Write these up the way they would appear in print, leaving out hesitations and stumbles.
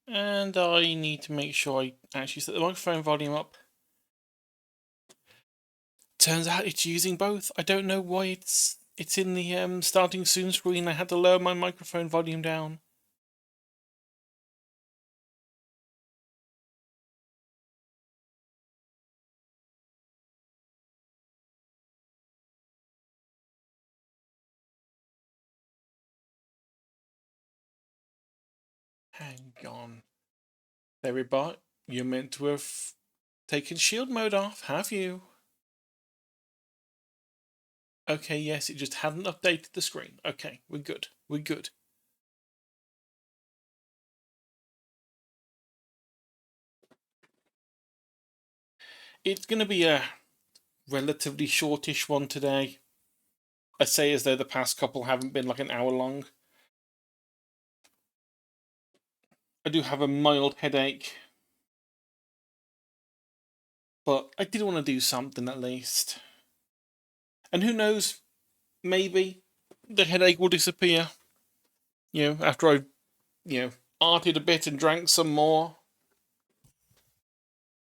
And I need to make sure I actually set the microphone volume up. Turns out it's using both. I don't know why it's in the starting soon screen. I had to lower my microphone volume down. Hang on. There we go. You're meant to have taken shield mode off, have you? Okay, yes, it just hadn't updated the screen. Okay, we're good. We're good. It's going to be a relatively shortish one today. I say as though the past couple haven't been like an hour long. I do have a mild headache, but I did want to do something at least. And who knows, maybe the headache will disappear. After I've, arted a bit and drank some more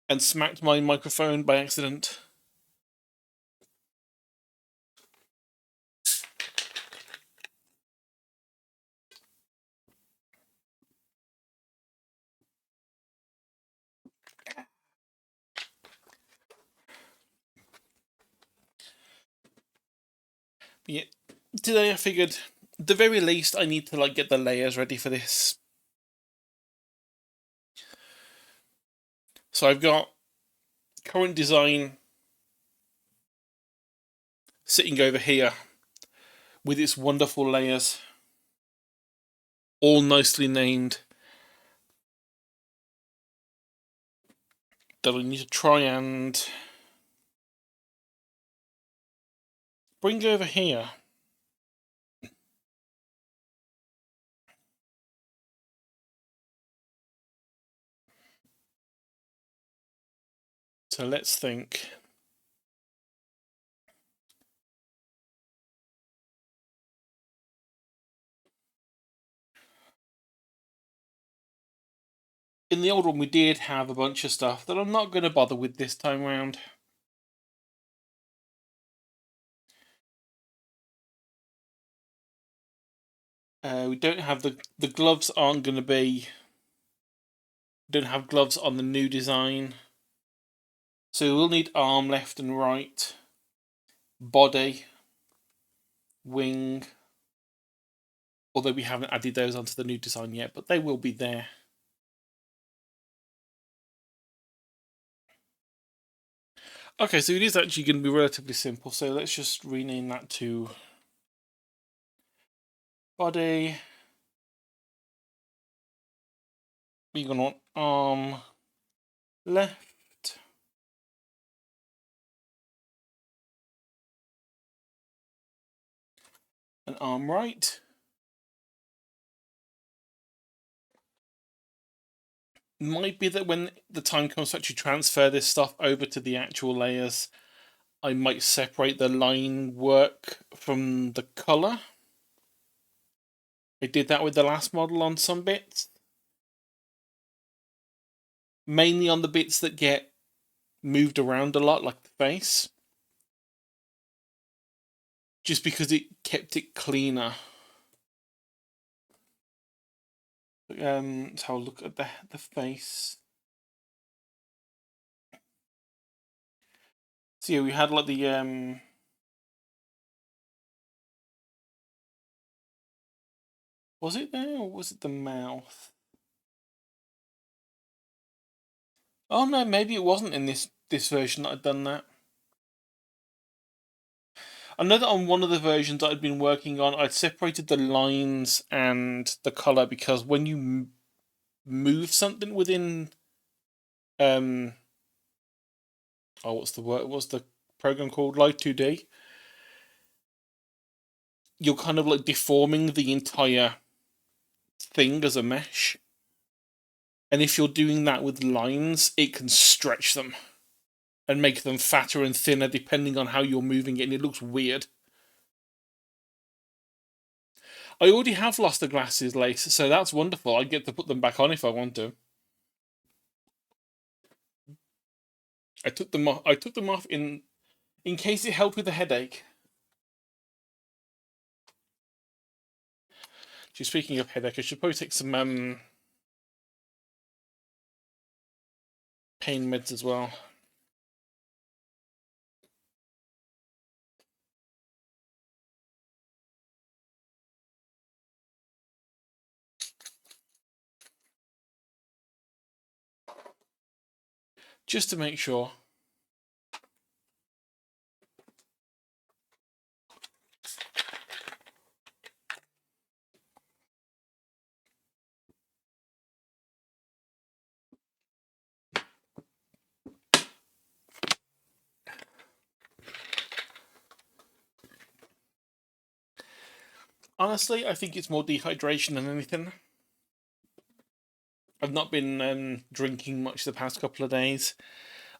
and smacked my microphone by accident. But yeah, today I figured, at the very least, I need to get the layers ready for this. So I've got current design sitting over here with its wonderful layers, all nicely named, that I need to try and bring over here. So let's think. In the old one, we did have a bunch of stuff that I'm not going to bother with this time round. We don't have the gloves aren't going to be. Don't have gloves on the new design. So we'll need arm left and right, body, wing. Although we haven't added those onto the new design yet, but they will be there. Okay, so it is actually going to be relatively simple. So let's just rename that to body. We're going to want arm left. And arm right. Might be that when the time comes to actually transfer this stuff over to the actual layers, I might separate the line work from the colour. I did that with the last model on some bits. Mainly on the bits that get moved around a lot, like the face. Just because it kept it cleaner. Let's have a look at the face. So yeah, we had like the was it there or was it the mouth? Oh no, maybe it wasn't in this version that I'd done that. I know that on one of the versions I'd been working on, I'd separated the lines and the color because when you move something within, what's the word? What's the program called? Light 2D. You're kind of like deforming the entire thing as a mesh. And if you're doing that with lines, it can stretch them and make them fatter and thinner depending on how you're moving it, and it looks weird. I already have lost the glasses, Lace, so that's wonderful. I get to put them back on if I want to. I took them off. I took them off in case it helped with the headache. Just speaking of headache, I should probably take some pain meds as well. Just to make sure. Honestly, I think it's more dehydration than anything. I've not been drinking much the past couple of days.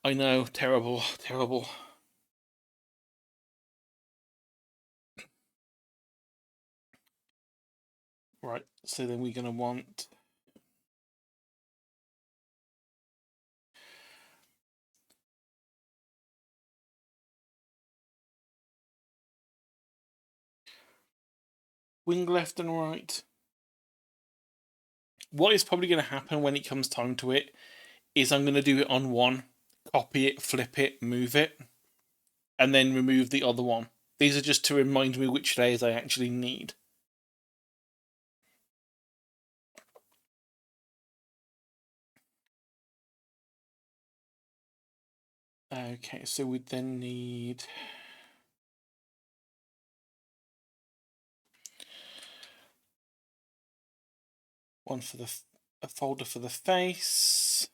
I know, terrible, terrible. Right, so then we're going to want wing left and right. What is probably going to happen when it comes time to it is I'm going to do it on one, copy it, flip it, move it, and then remove the other one. These are just to remind me which layers I actually need. Okay, so we then need one for a folder for the face.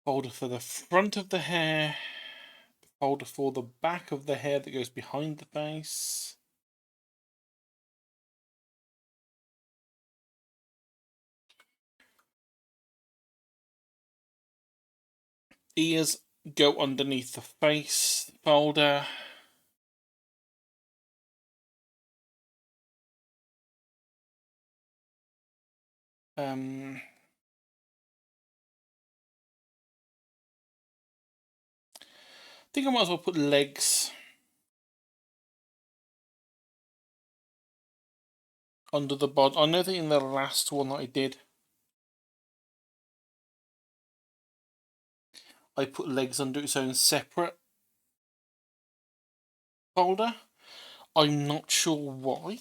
Folder for the front of the hair. Folder for the back of the hair that goes behind the face. Ears go underneath the face folder. I think I might as well put legs under the body. I know that in the last one that I did, I put legs under its own separate folder. I'm not sure why.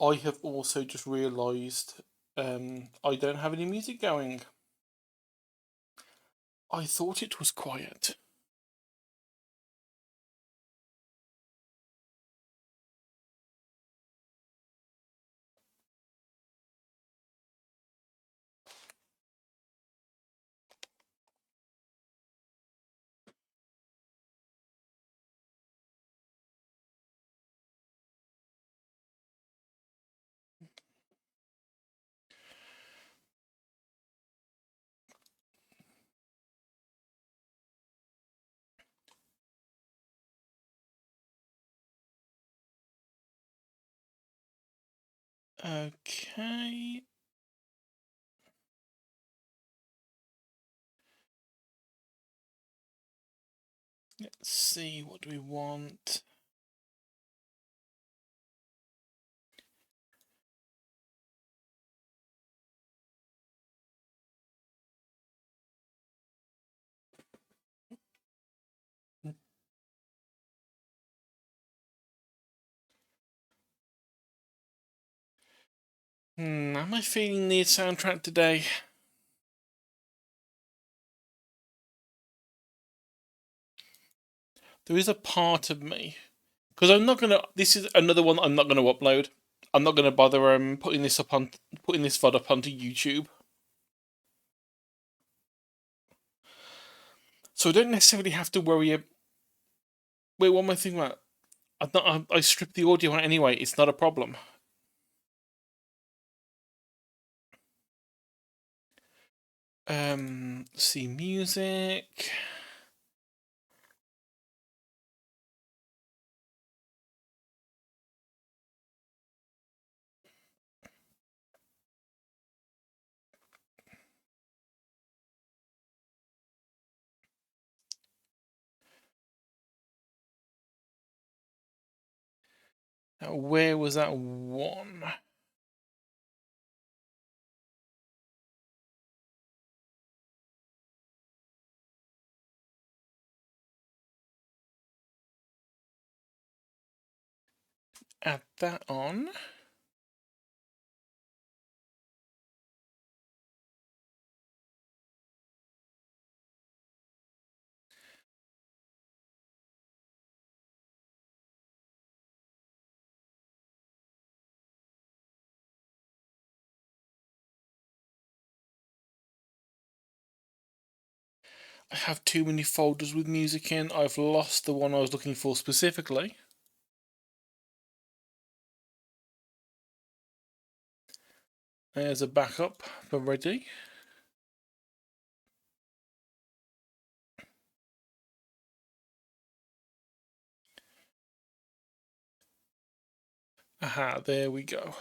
I have also just realised I don't have any music going. I thought it was quiet. Okay. Let's see, what do we want? Am I feeling the soundtrack today? There is a part of me, because I'm not gonna. This is another one I'm not gonna upload. I'm not gonna bother putting this VOD up onto YouTube. So I don't necessarily have to worry. Wait, what am I thinking about? I stripped the audio out anyway. It's not a problem. See music. Now, where was that one? Add that on. I have too many folders with music in. I've lost the one I was looking for specifically. There's a backup for ready. Aha, there we go.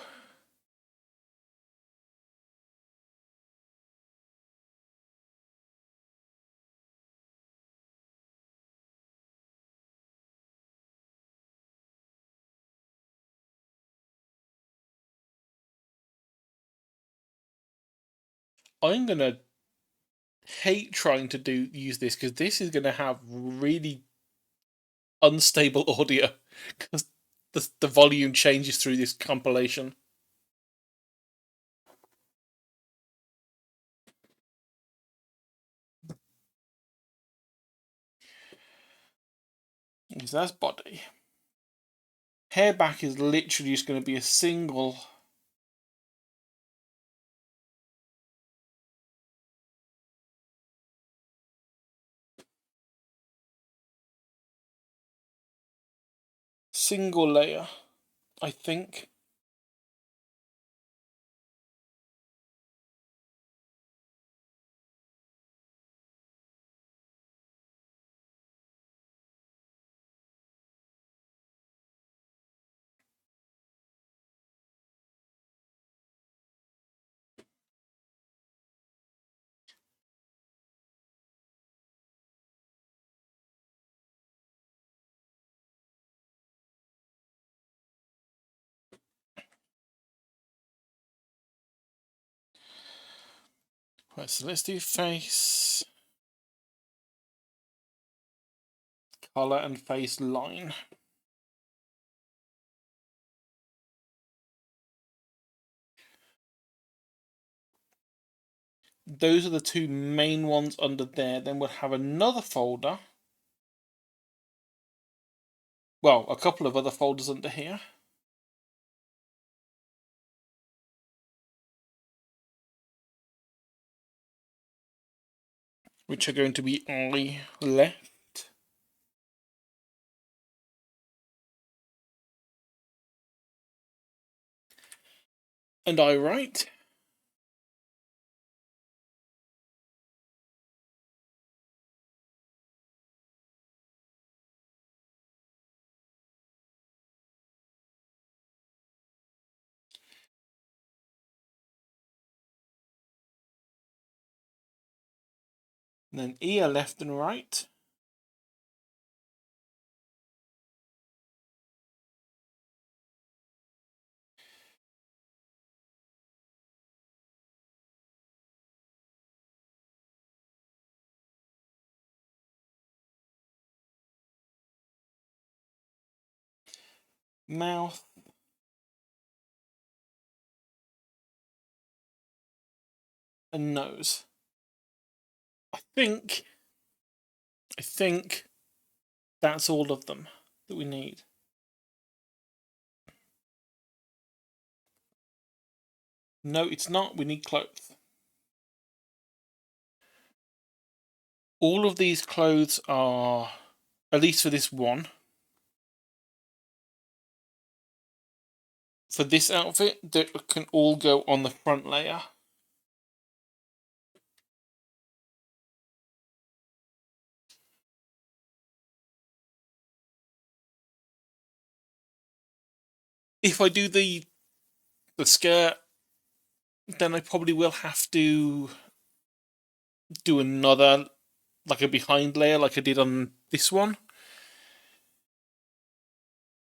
I'm gonna hate trying to use this because this is gonna have really unstable audio because the volume changes through this compilation. So that's body. Hair back is literally just going to be a single layer, I think. Right, so let's do face, color, and face line. Those are the two main ones under there. Then we'll have another folder. Well, a couple of other folders under here. Which are going to be I left. And I right. And then ear left and right. Mouth. And nose. I think that's all of them that we need. No, it's not. We need clothes. All of these clothes are, at least for this one, for this outfit, that can all go on the front layer. If I do the skirt, then I probably will have to do another, like a behind layer like I did on this one.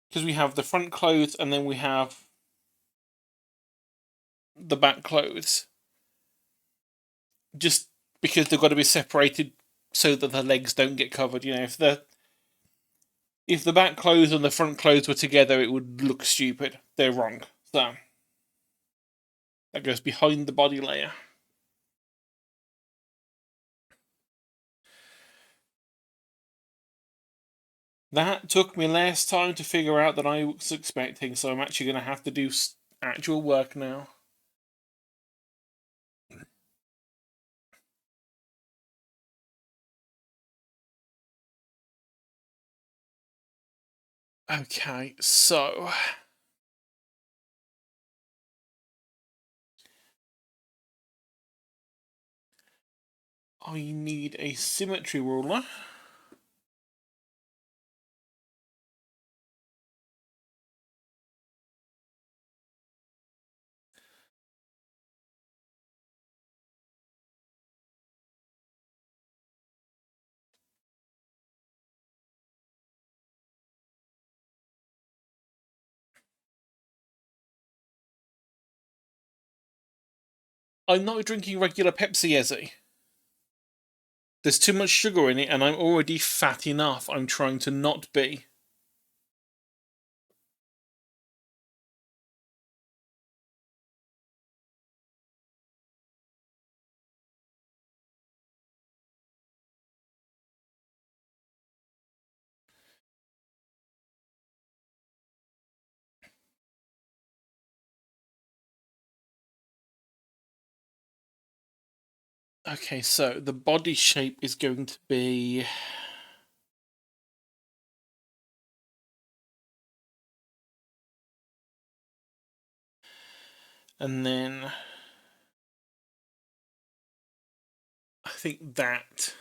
Because we have the front clothes and then we have the back clothes. Just because they've got to be separated so that the legs don't get covered. You know, if the back clothes and the front clothes were together, it would look stupid. They're wrong. So that goes behind the body layer. That took me less time to figure out than I was expecting, so I'm actually going to have to do actual work now. Okay, so I need a symmetry ruler. I'm not drinking regular Pepsi, Ezzy. There's too much sugar in it, and I'm already fat enough. I'm trying to not be. Okay, so the body shape is going to be. And then I think that.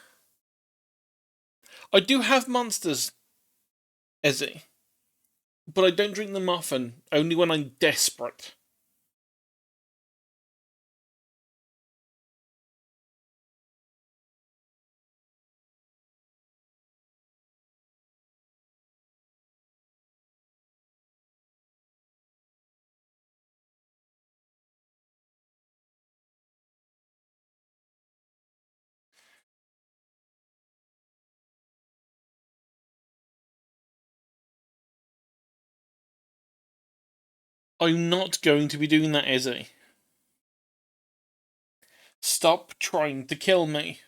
I do have monsters, Ezzy, but I don't drink them often, only when I'm desperate. I'm not going to be doing that, Ezzy. Stop trying to kill me.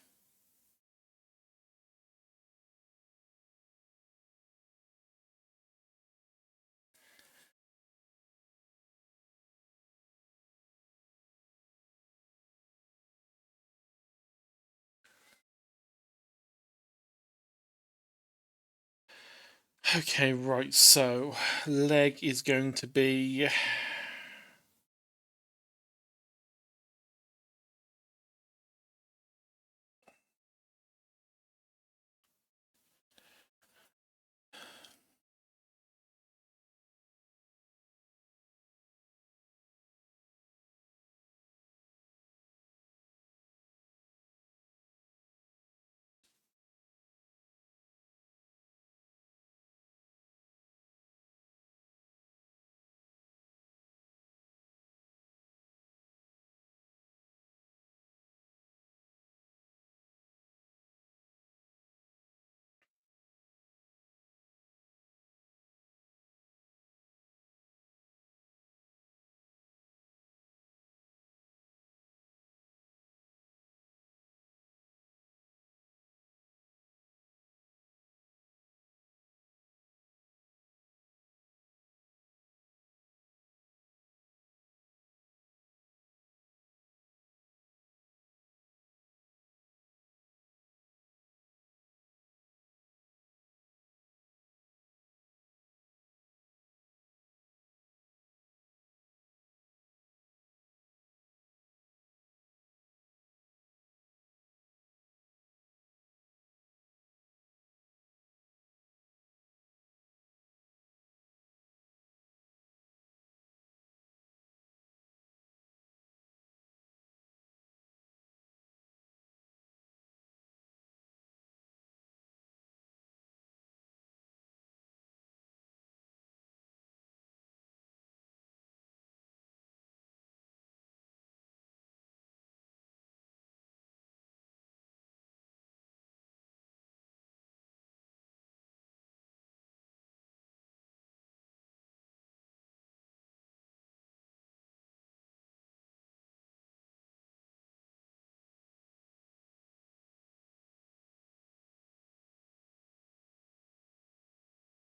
Okay, right, so leg is going to be.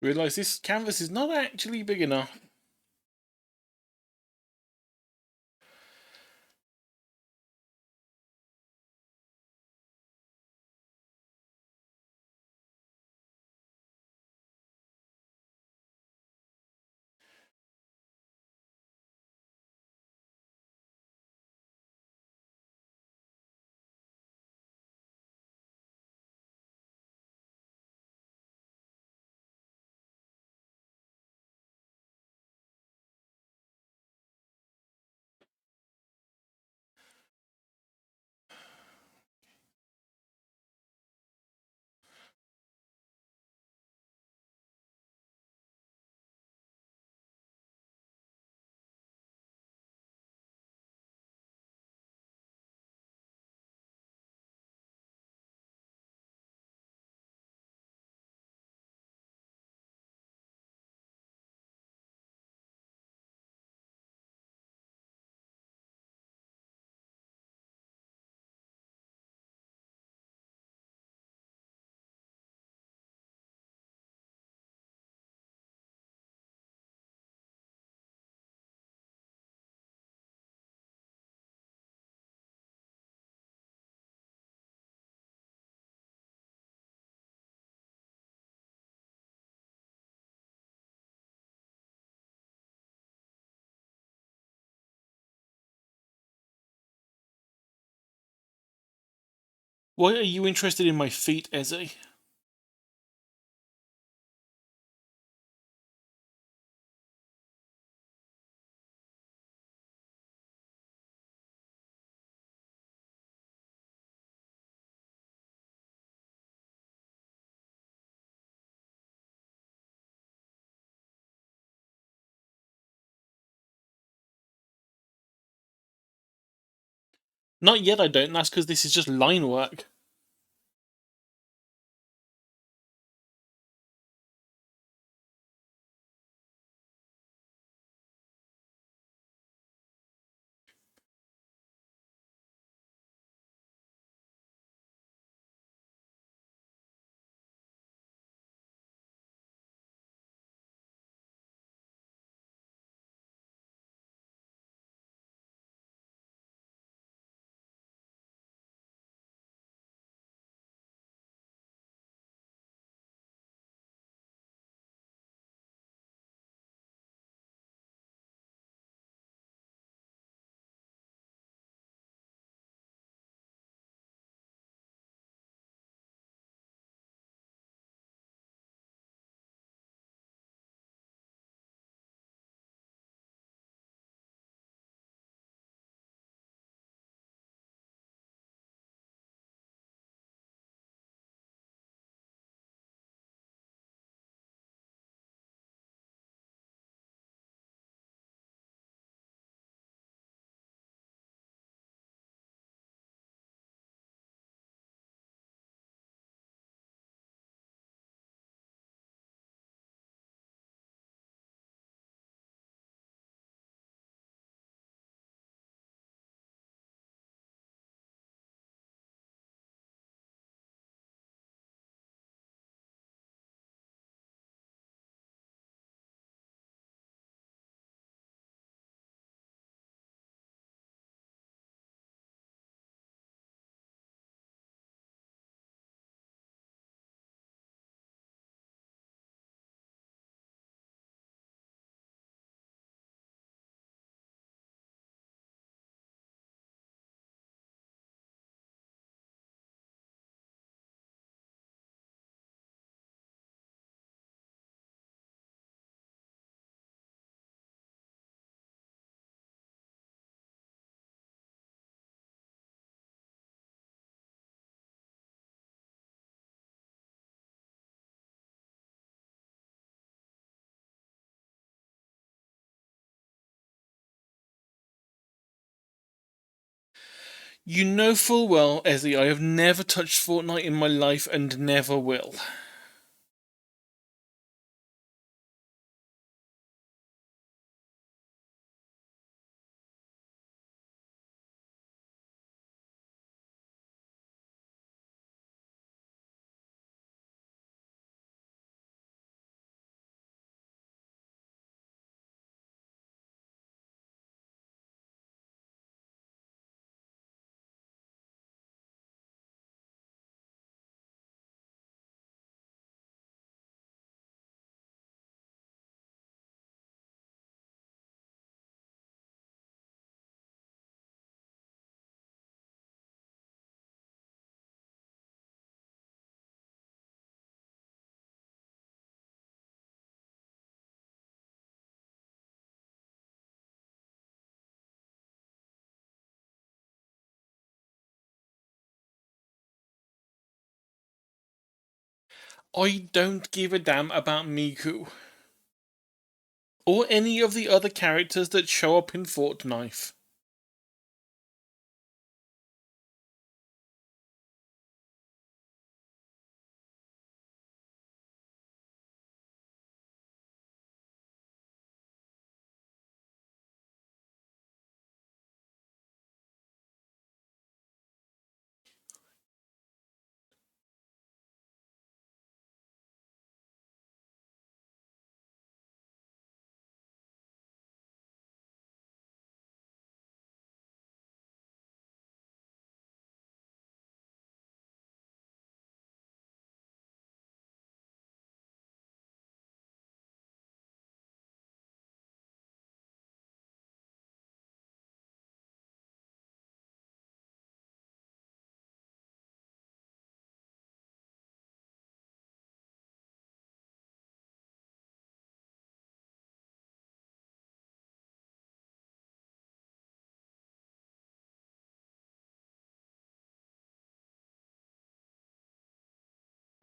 Realise this canvas is not actually big enough. Why are you interested in my feet, Ezzy? Not yet, I don't. That's because this is just line work. You know full well, Ezzy, I have never touched Fortnite in my life and never will. I don't give a damn about Miku. Or any of the other characters that show up in Fortnite.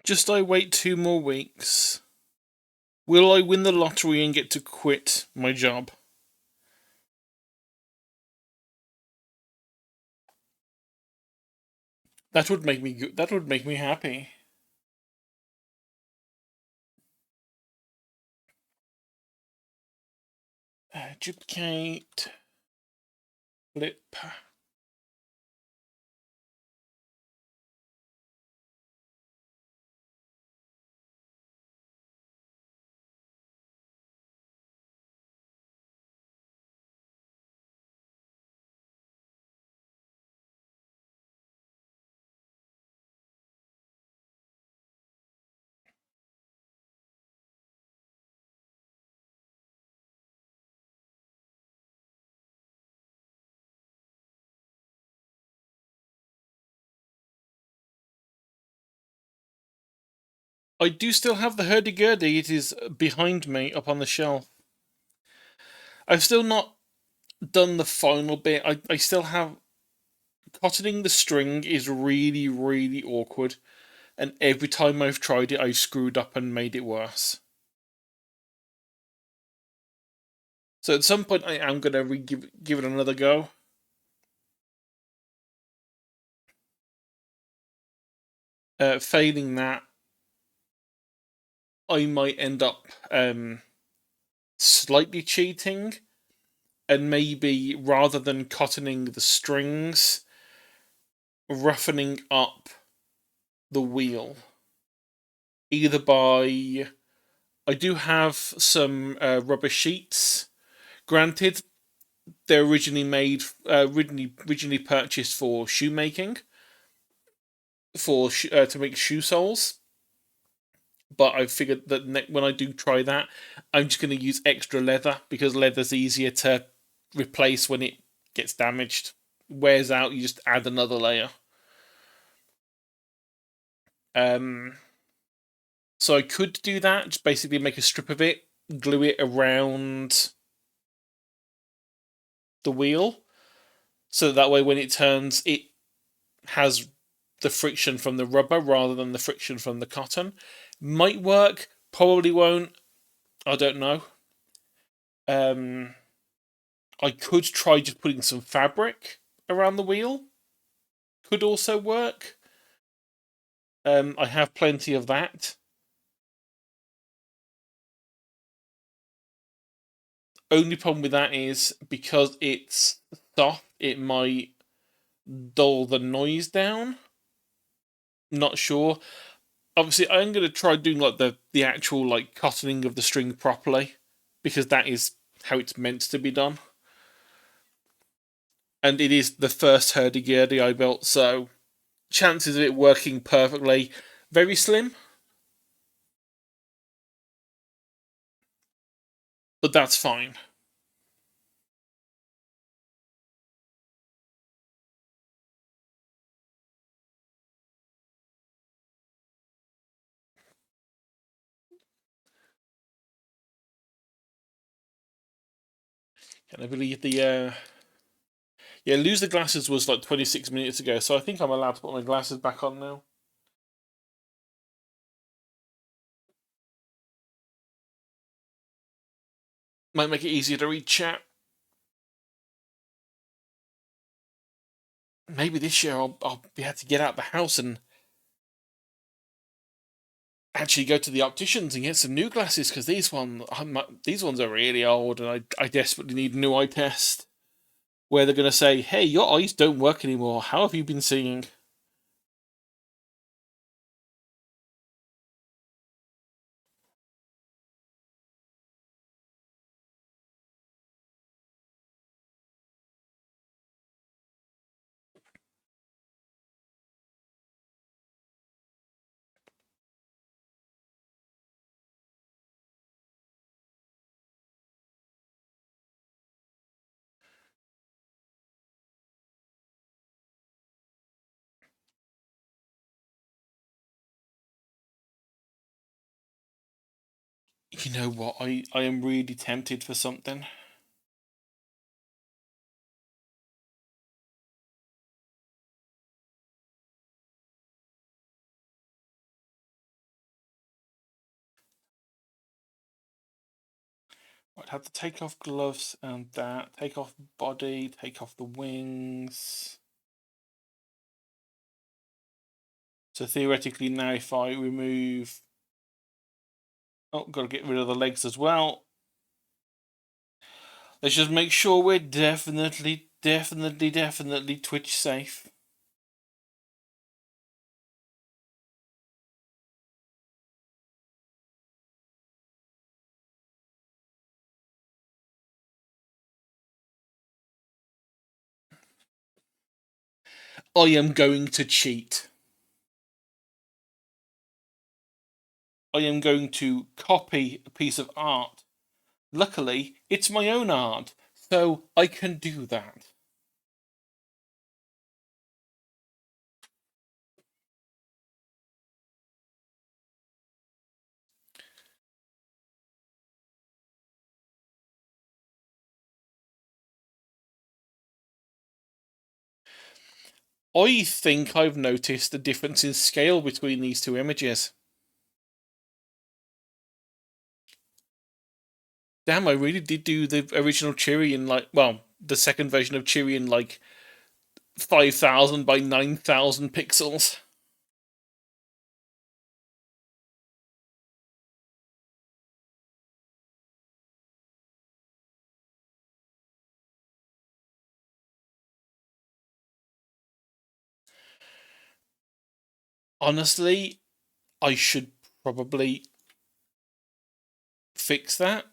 Just I wait 2 more weeks. Will I win the lottery and get to quit my job? That would make me that would make me happy. Duplicate. Flip. I do still have the hurdy-gurdy. It is behind me up on the shelf. I've still not done the final bit. I still have... Cottoning the string is really, really awkward. And every time I've tried it, I've screwed up and made it worse. So at some point, I am going to give it another go. Failing that, I might end up slightly cheating, and maybe rather than cottoning the strings, roughening up the wheel. Either by... I do have some rubber sheets. Granted, they're originally made, originally purchased for shoemaking, to make shoe soles. But I figured that when I do try that, I'm just going to use extra leather because leather's easier to replace when it gets damaged. Wears out, you just add another layer. So I could do that, just basically make a strip of it, glue it around the wheel, so that way when it turns, it has the friction from the rubber rather than the friction from the cotton. Might work, probably won't. I don't know. I could try just putting some fabric around the wheel. Could also work. I have plenty of that. Only problem with that is because it's soft, it might dull the noise down. Not sure. Obviously, I'm going to try doing like the actual like cottoning of the string properly, because that is how it's meant to be done. And it is the first hurdy-gurdy I built, so chances of it working perfectly very slim. But that's fine. And I believe lose the glasses was like 26 minutes ago, so I think I'm allowed to put my glasses back on now. Might make it easier to read chat. Maybe this year I'll be able to get out of the house and actually go to the opticians and get some new glasses, because these ones are really old, and I desperately need a new eye test where they're going to say, "Hey, your eyes don't work anymore. How have you been seeing?" You know what? I am really tempted for something. I'd have to take off gloves and that, take off body, take off the wings. So theoretically now if I remove... Oh, got to get rid of the legs as well. Let's just make sure we're definitely Twitch safe. I am going to cheat. I am going to copy a piece of art. Luckily, it's my own art, so I can do that. I think I've noticed a difference in scale between these two images. Damn, I really did do the original Cheery in the second version of Cheery in 5,000 by 9,000 pixels. Honestly, I should probably fix that.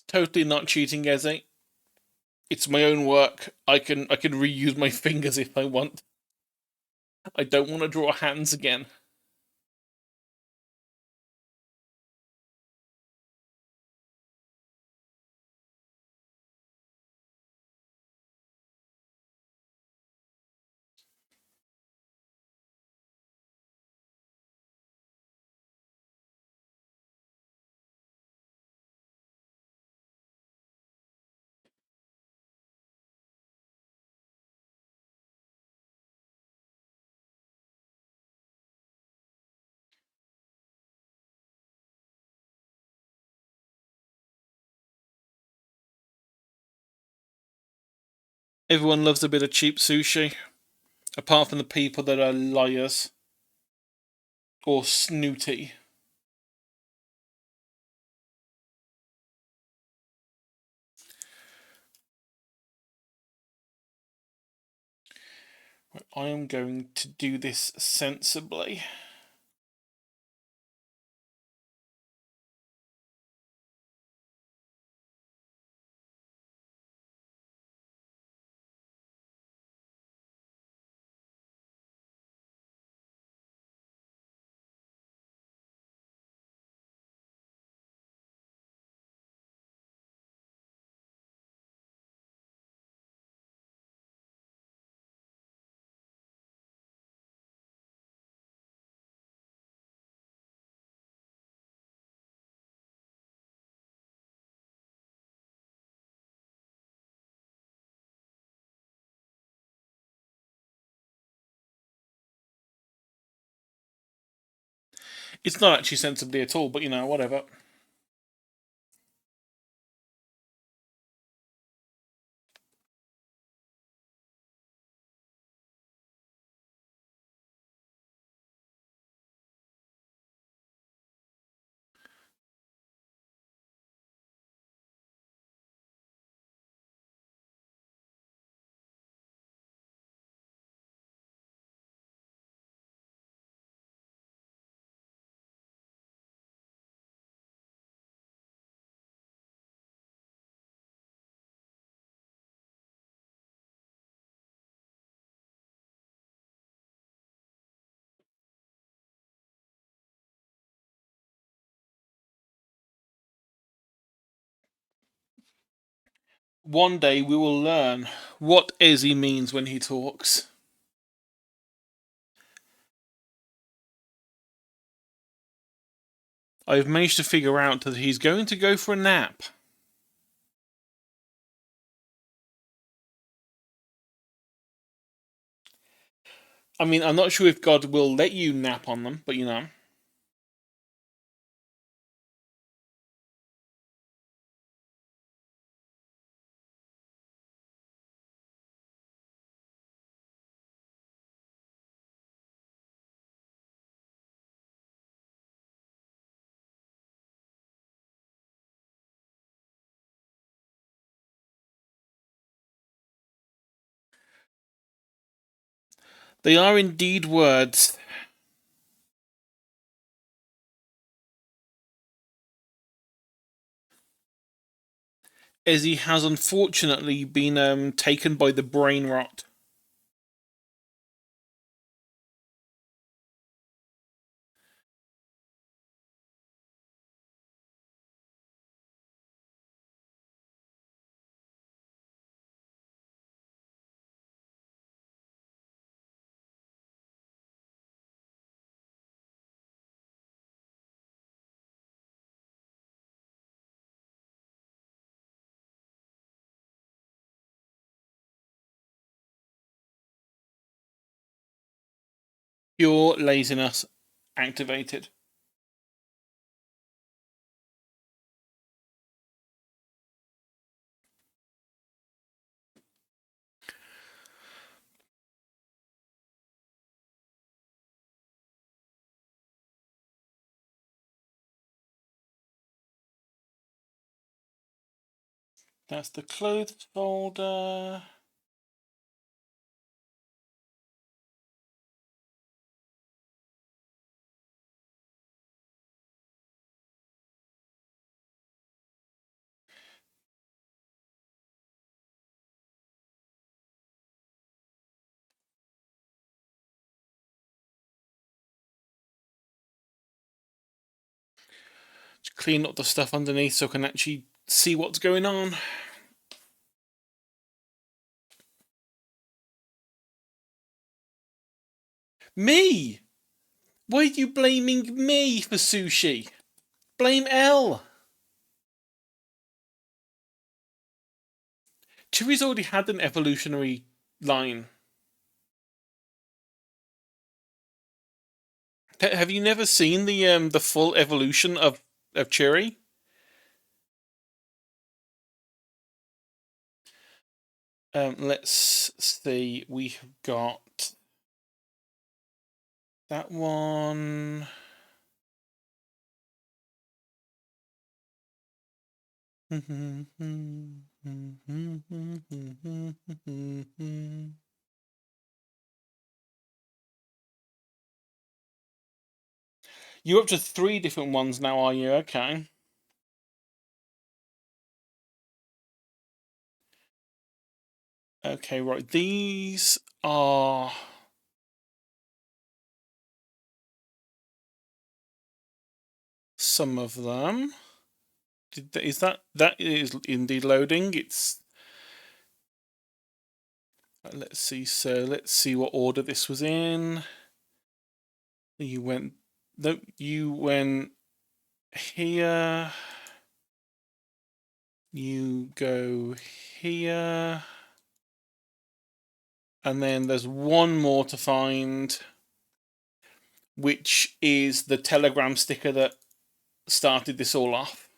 Totally not cheating, Eze. It's my own work. I can reuse my fingers if I want. I don't want to draw hands again. Everyone loves a bit of cheap sushi, apart from the people that are liars or snooty. I am going to do this sensibly. It's not actually sensibly at all, but you know, whatever. One day we will learn what Ezzy means when he talks. I've managed to figure out that he's going to go for a nap. I mean, I'm not sure if God will let you nap on them, but you know. They are indeed words. Ezzy has unfortunately been taken by the brain rot. Pure laziness activated. That's the clothes folder. Just clean up the stuff underneath so I can actually see what's going on. Me! Why are you blaming me for sushi? Blame Elle. Chewy's already had an evolutionary line. Have you never seen the full evolution of Chewy? Let's see. We have got that one. You're up to 3 different ones now, are you? Okay. Okay, right. These are some of them. Is that is indeed loading? It's let's see. So let's see what order this was in. You went. No, you went here. You go here. And then there's one more to find. which is the Telegram sticker that started this all off.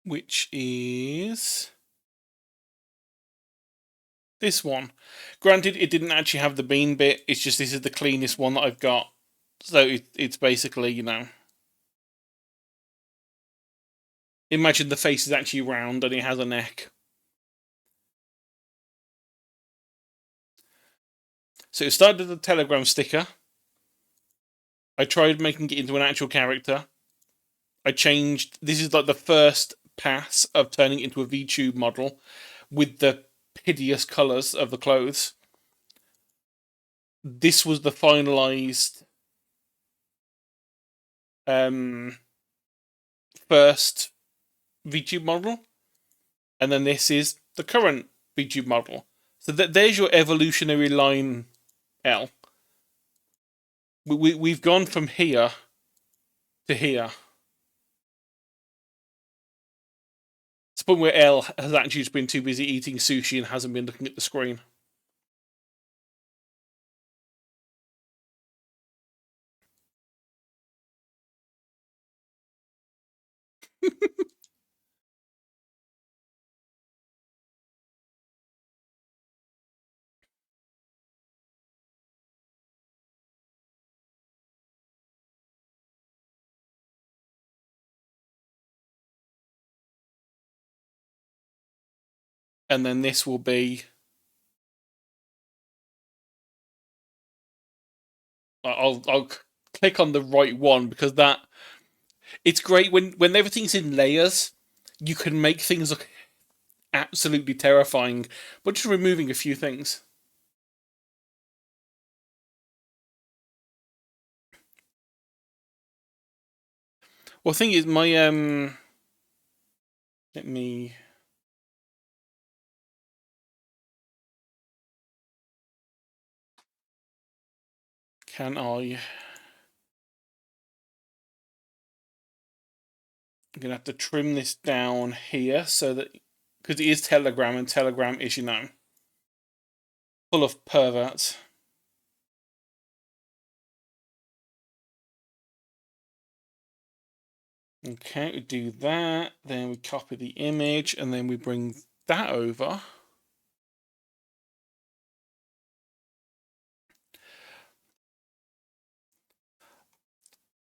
Which is this one. Granted, it didn't actually have the bean bit. It's just this is the cleanest one that I've got. So it's basically, you know, imagine the face is actually round and it has a neck. So it started as a Telegram sticker. I tried making it into an actual character. I changed. This is like the first pass of turning it into a VTube model with the hideous colours of the clothes. This was the finalised first VTube model, and then this is the current VTube model. So there's your evolutionary line, L. We've gone from here to here. It's the point where L has actually just been too busy eating sushi and hasn't been looking at the screen. And then this will be... I'll click on the right one because that... It's great when everything's in layers, you can make things look absolutely terrifying, but just removing a few things. Well, the thing is, my let me... Can I... I'm going to have to trim this down here so that... Because it is Telegram, and Telegram is, you know, full of perverts. Okay, we do that, then we copy the image, and then we bring that over.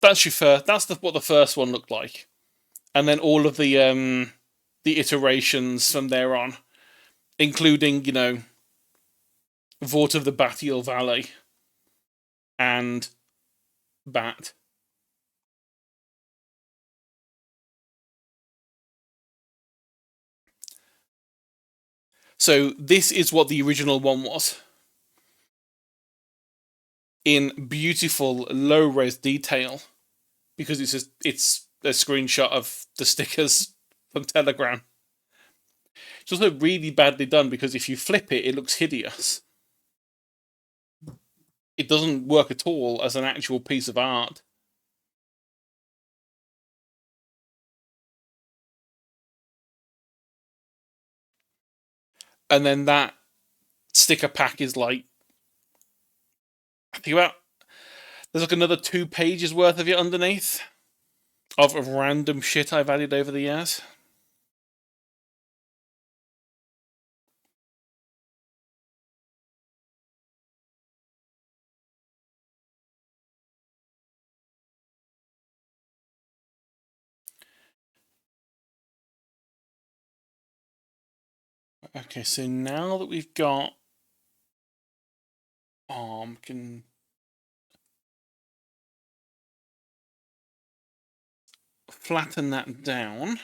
That's your first. That's what the first one looked like, and then all of the iterations from there on, including, you know, Vort of the Batial Valley and Bat. So this is what the original one was, in beautiful low-res detail, because it's a screenshot of the stickers from Telegram. It's also really badly done because if you flip it, it looks hideous. It doesn't work at all as an actual piece of art. And then that sticker pack is like, I think about, there's like another 2 pages worth of it underneath of random shit I've added over the years. Okay, so now that we've got can flatten that down.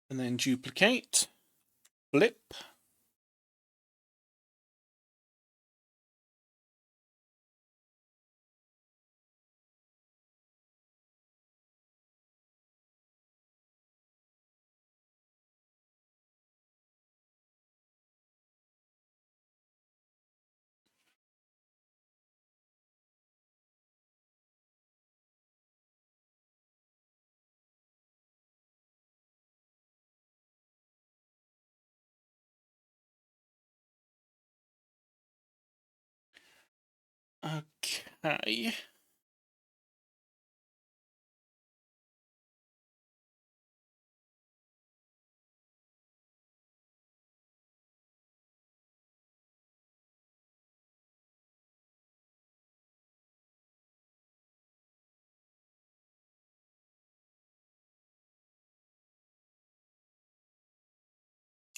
And then duplicate, flip. Okay.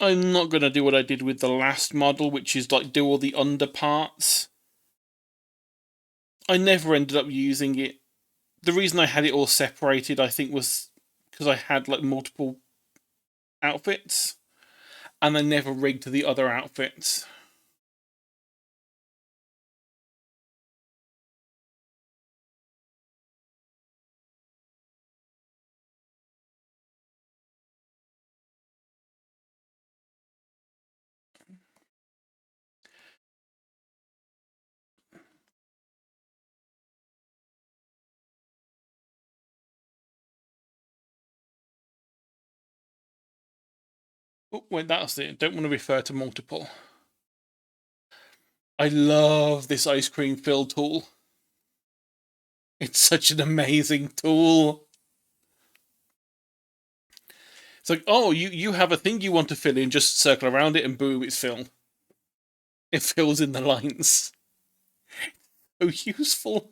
I'm not going to do what I did with the last model, which is like do all the underparts. I never ended up using it. The reason I had it all separated, I think, was because I had like multiple outfits, and I never rigged the other outfits. Oh, wait, that's it. Don't want to refer to multiple. I love this ice cream fill tool. It's such an amazing tool. It's like, oh, you have a thing you want to fill in, just circle around it and boom, it's filled. It fills in the lines. So useful.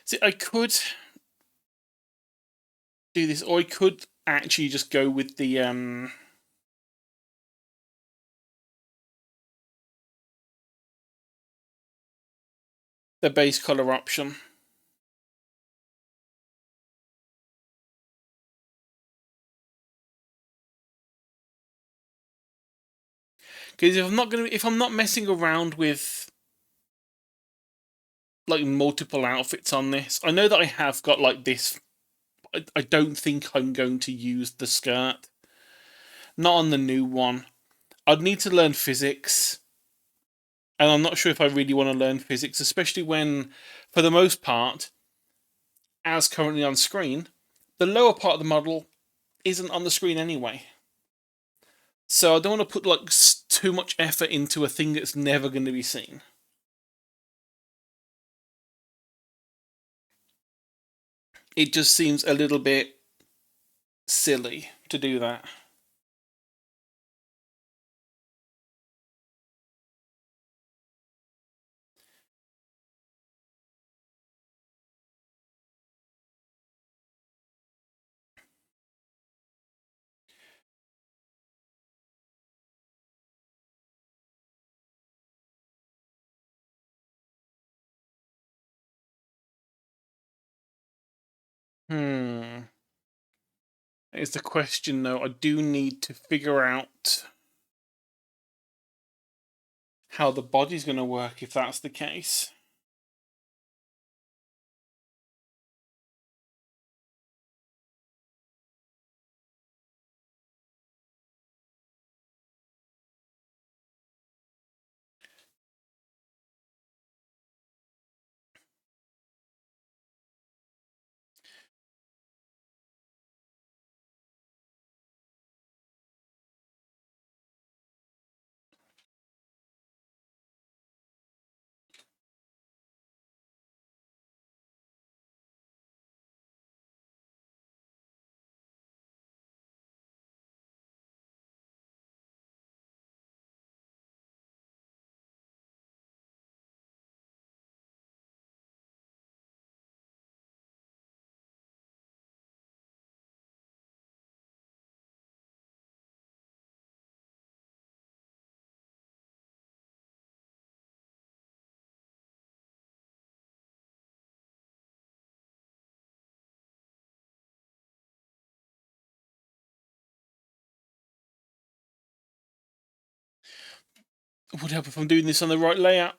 See, I could do this, or I could actually just go with the base color option. Because if I'm not messing around with like multiple outfits on this, I know that I have got like this. I don't think I'm going to use the skirt. Not on the new one. I'd need to learn physics, and I'm not sure if I really want to learn physics, especially when, for the most part, as currently on screen, the lower part of the model isn't on the screen anyway. So I don't want to put like too much effort into a thing that's never going to be seen. It just seems a little bit silly to do that. Hmm. Is the question though. I do need to figure out how the body's going to work if that's the case. It would help if I'm doing this on the right layout.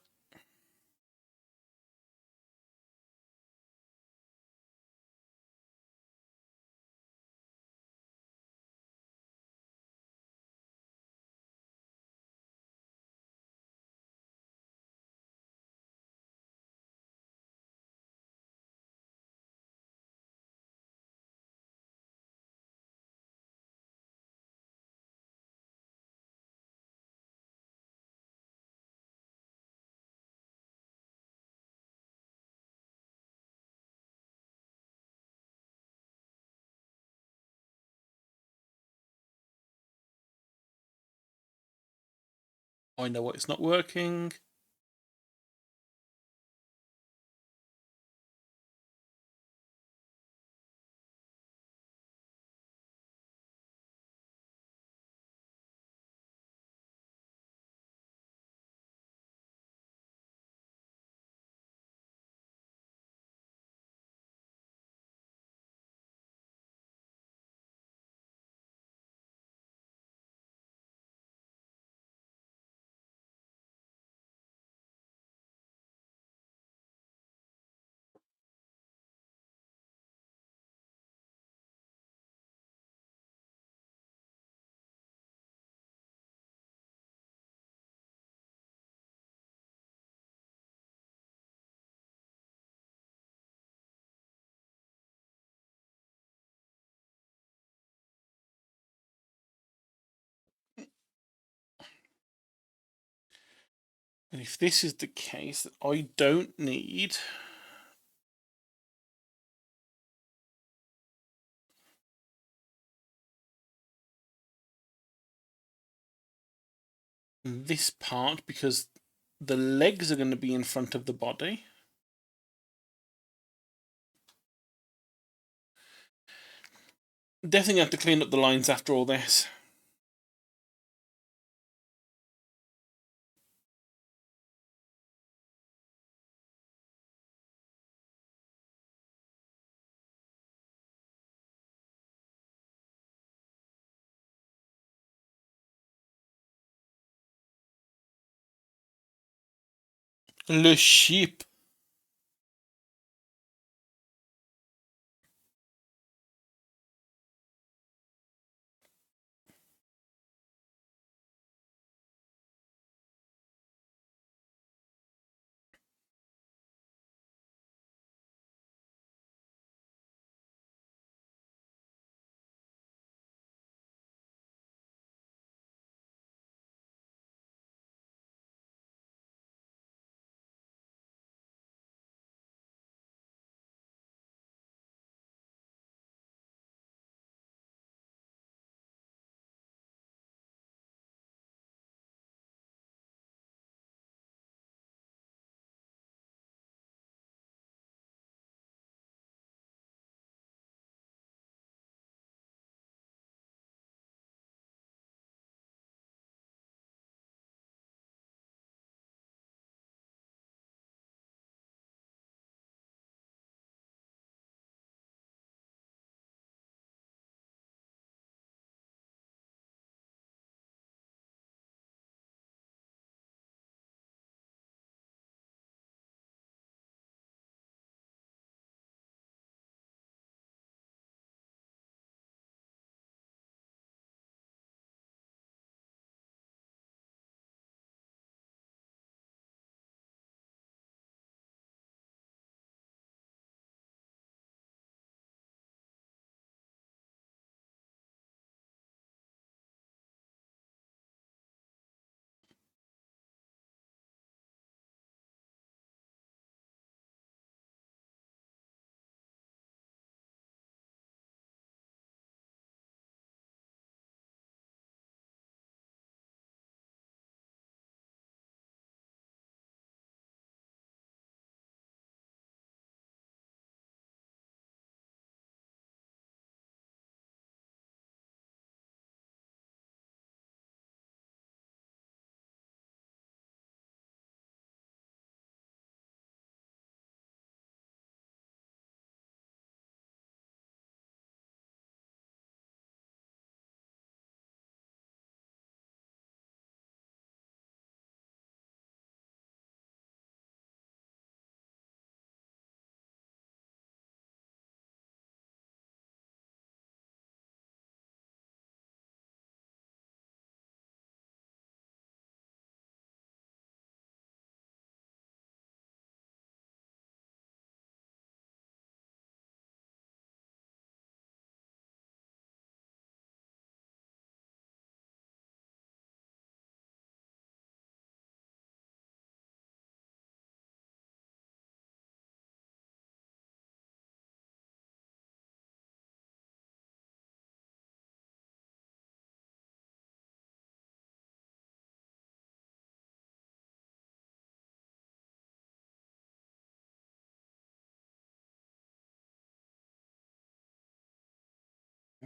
I know what it's not working. And if this is the case, I don't need this part because the legs are going to be in front of the body. Definitely have to clean up the lines after all this. Le sheep.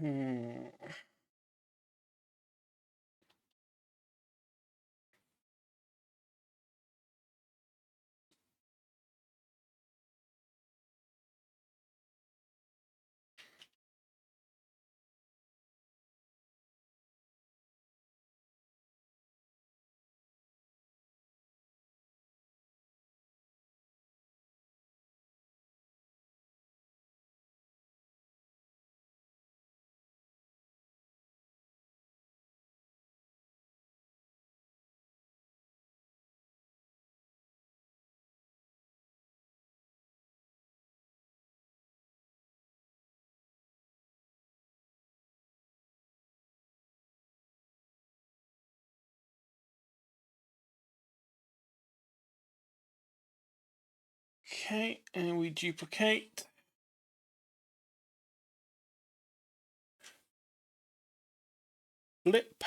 Hmm. Okay, and we duplicate. Flip.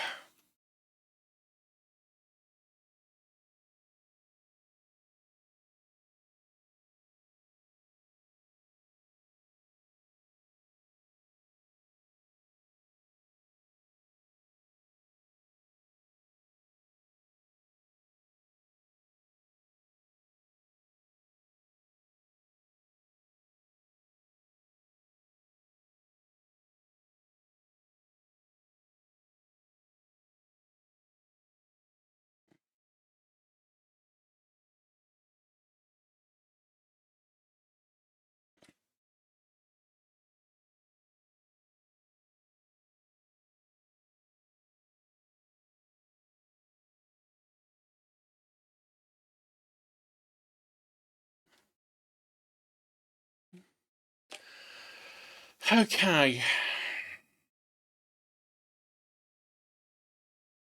Okay.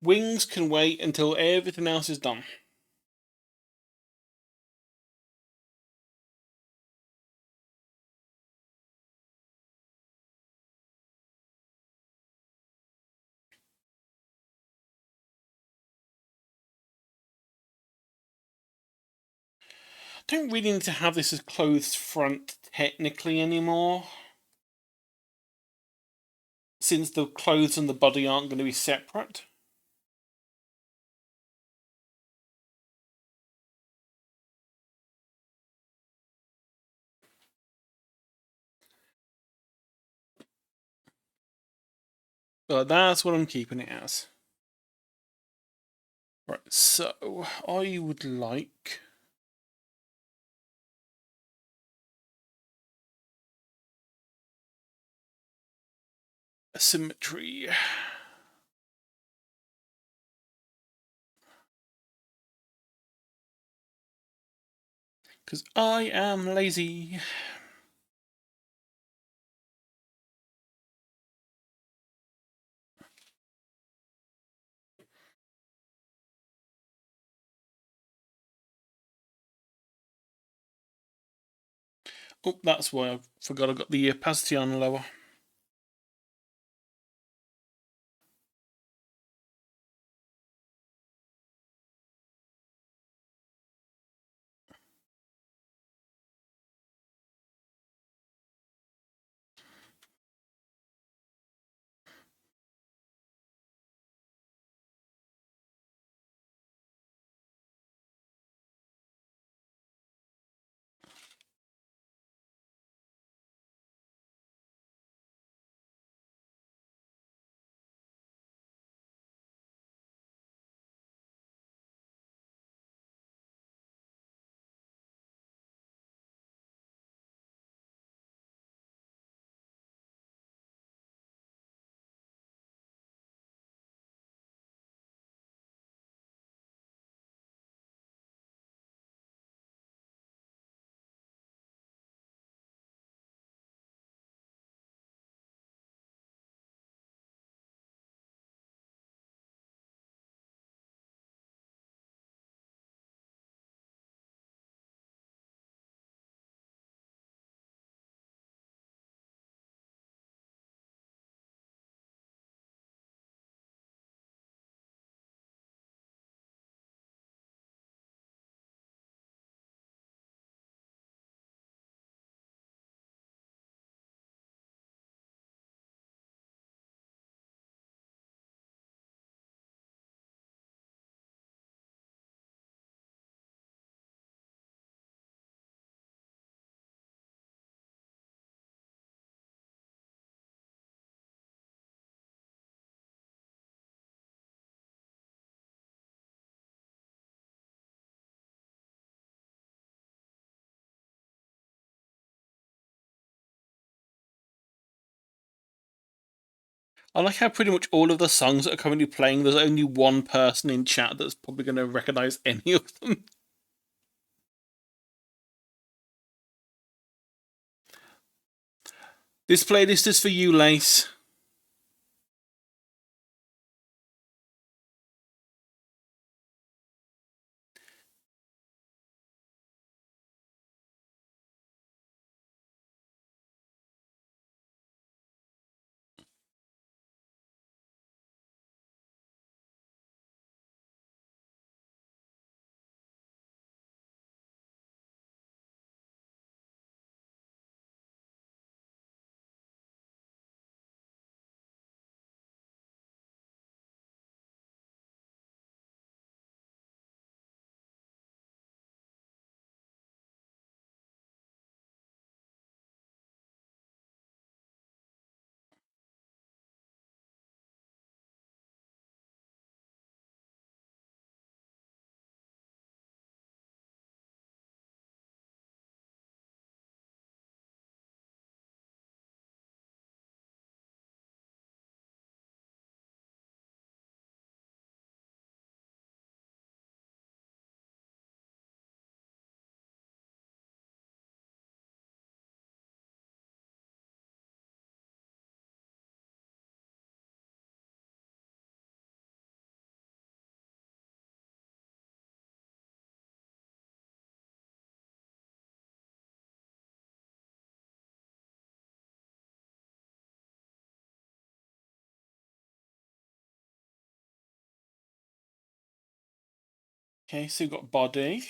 Wings can wait until everything else is done. Don't really need to have this as closed front technically anymore, since the clothes and the body aren't going to be separate. But that's what I'm keeping it as. Right, so I would like a symmetry. Because I am lazy. Oh, that's why I forgot I got the opacity on lower. I like how pretty much all of the songs that are currently playing, there's only one person in chat that's probably going to recognise any of them. This playlist is for you, Lace. Okay, so we've got body,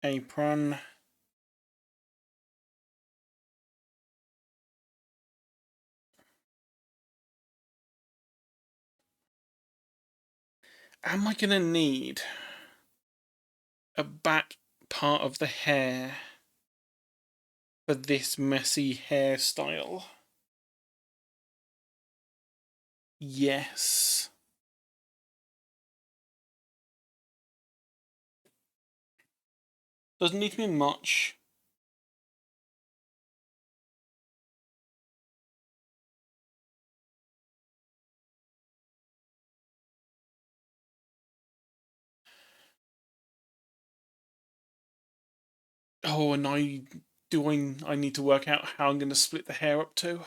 apron, am I going to need a back part of the hair for this messy hairstyle? Yes. Doesn't need to be much. Oh, and I need to work out how I'm going to split the hair up to.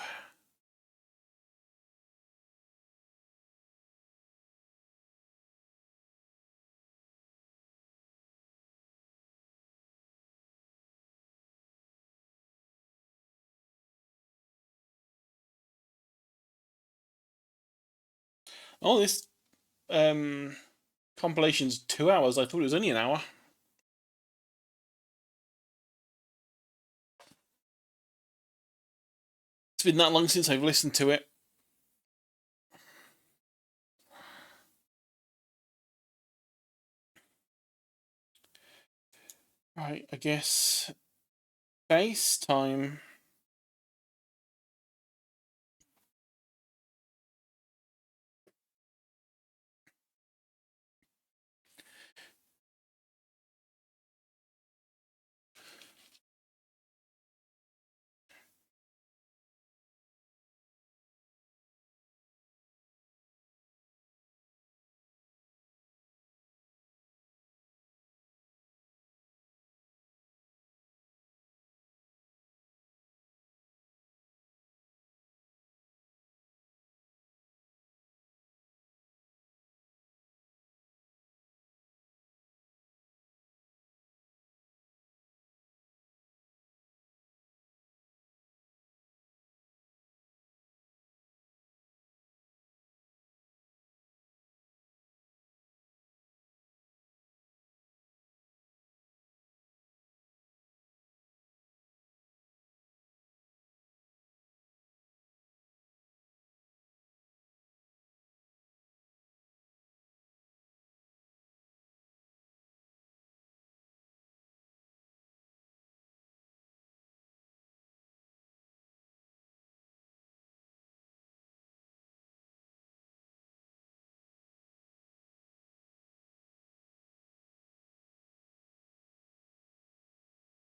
Oh, this compilation's 2 hours. I thought it was only an hour. It's been that long since I've listened to it. Right, I guess bass time.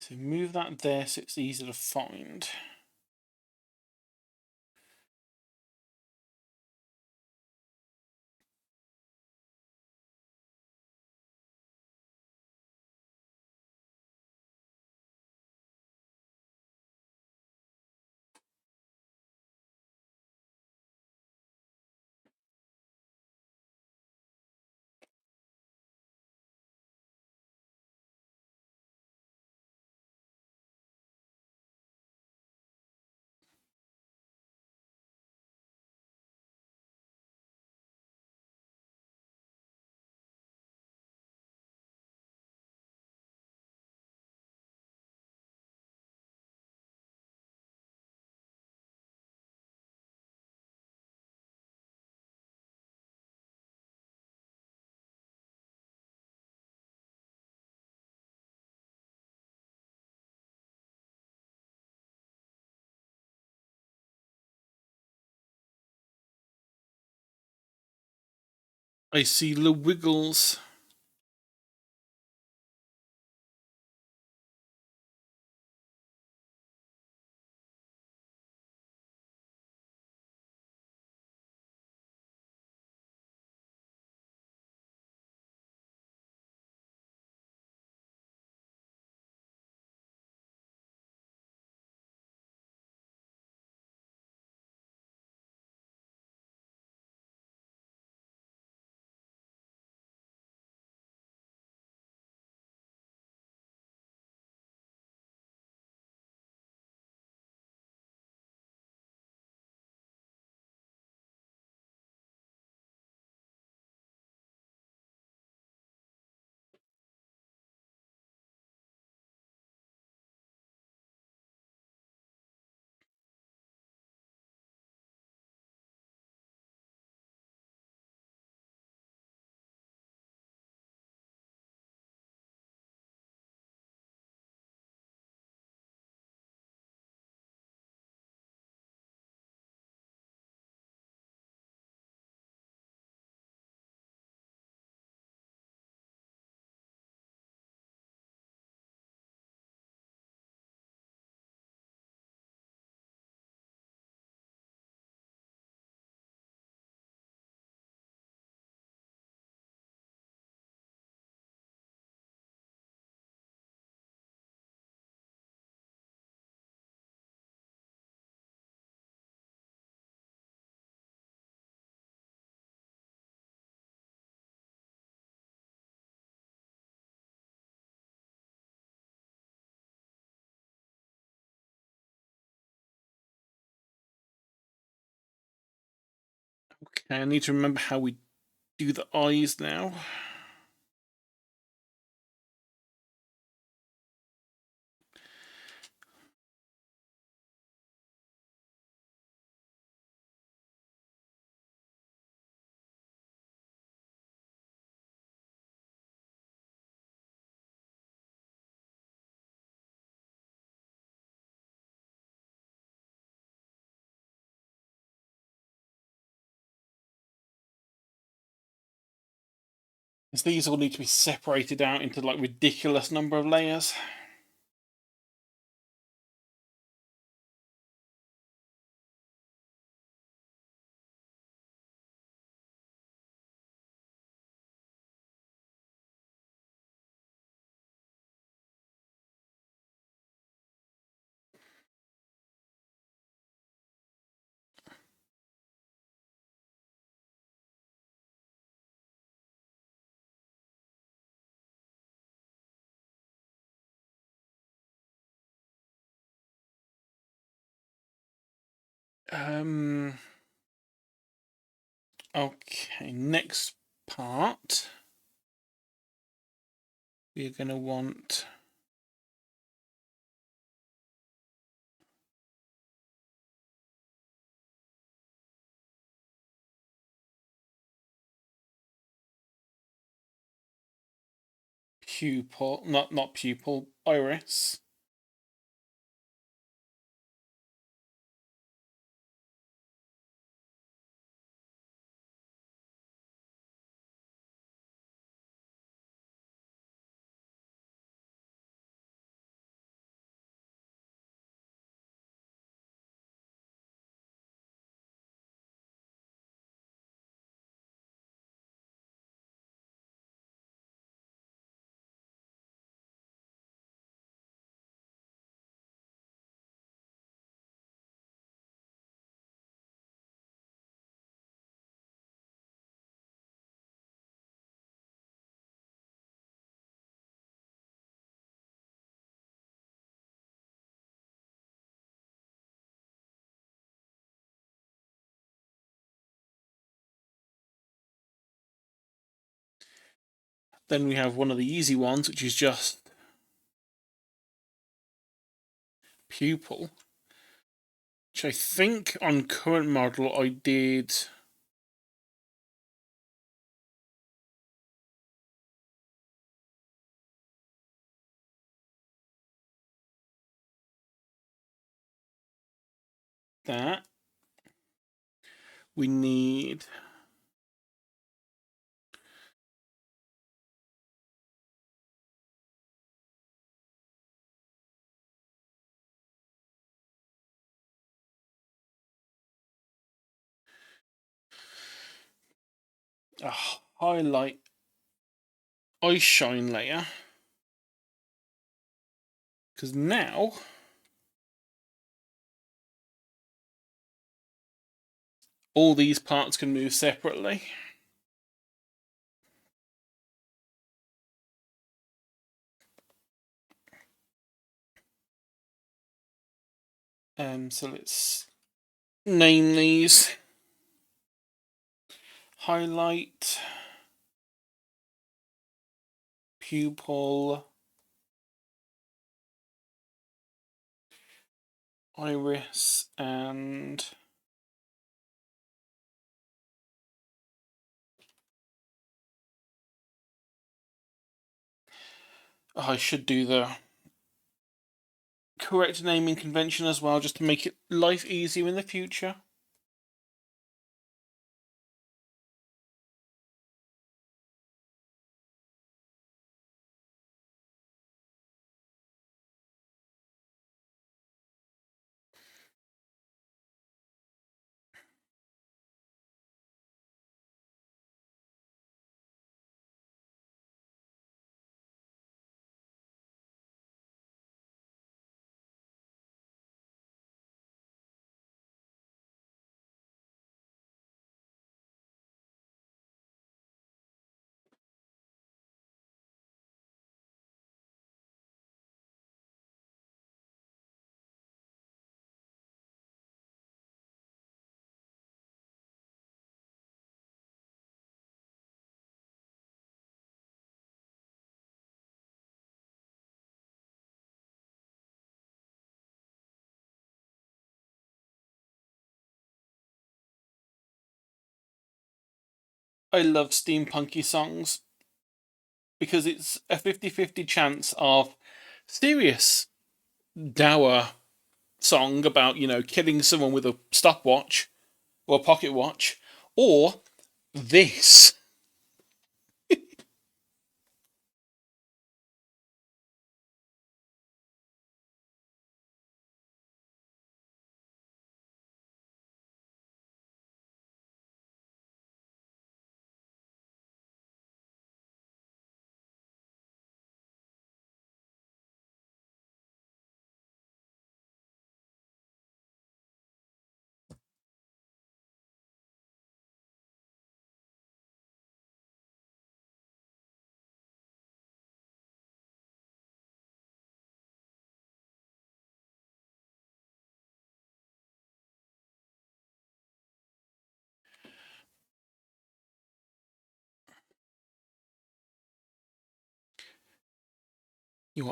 So move that there so it's easy to find. I see the Wiggles. Okay, I need to remember how we do the eyes now. Because these all need to be separated out into like ridiculous number of layers. Okay, next part. We're going to want pupil, not pupil, iris. Then we have one of the easy ones, which is just pupil, which I think on current model I did that. We need a highlight ice shine layer, because now all these parts can move separately. So let's name these. Highlight, pupil, iris, and I should do the correct naming convention as well, just to make it life easier in the future. I love steampunky songs because it's a 50-50 chance of serious, dour song about, killing someone with a stopwatch or a pocket watch, or this.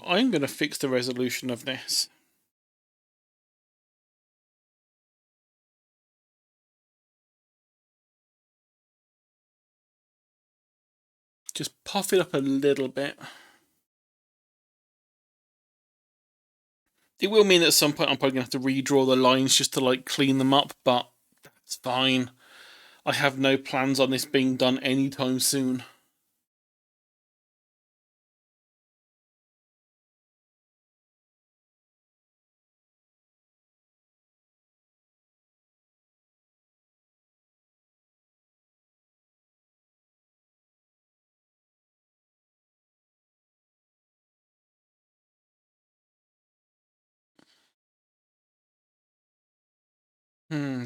I'm going to fix the resolution of this. Just puff it up a little bit. It will mean at some point I'm probably going to have to redraw the lines just to clean them up, but that's fine. I have no plans on this being done anytime soon.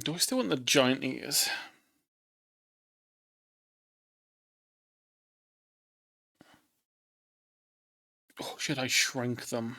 Do I still want the giant ears? Or should I shrink them?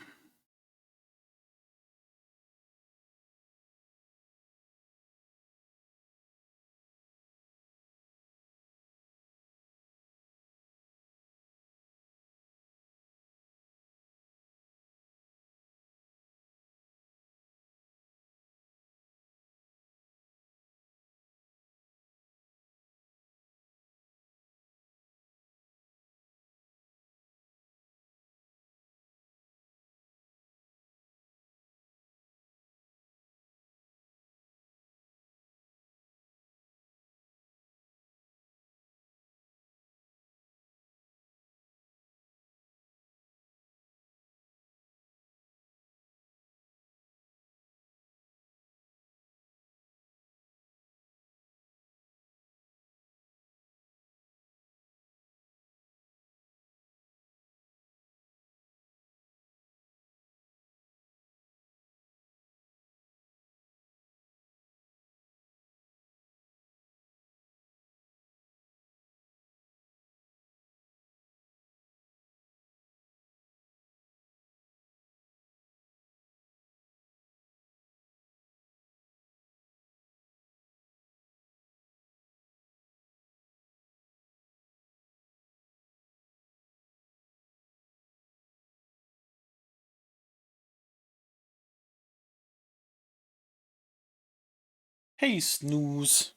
Hey, snooze.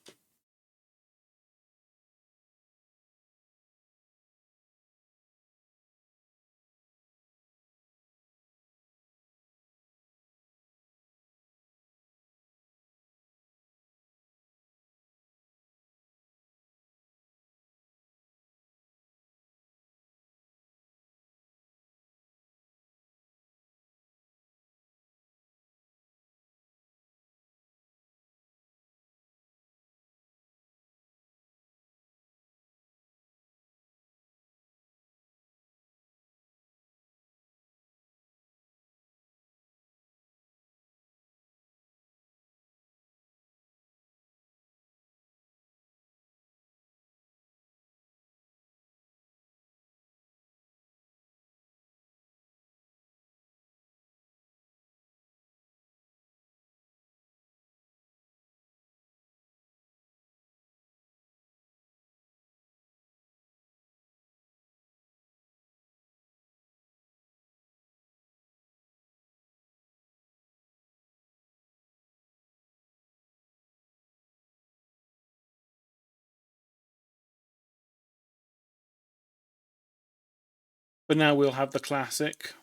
But now we'll have the classic.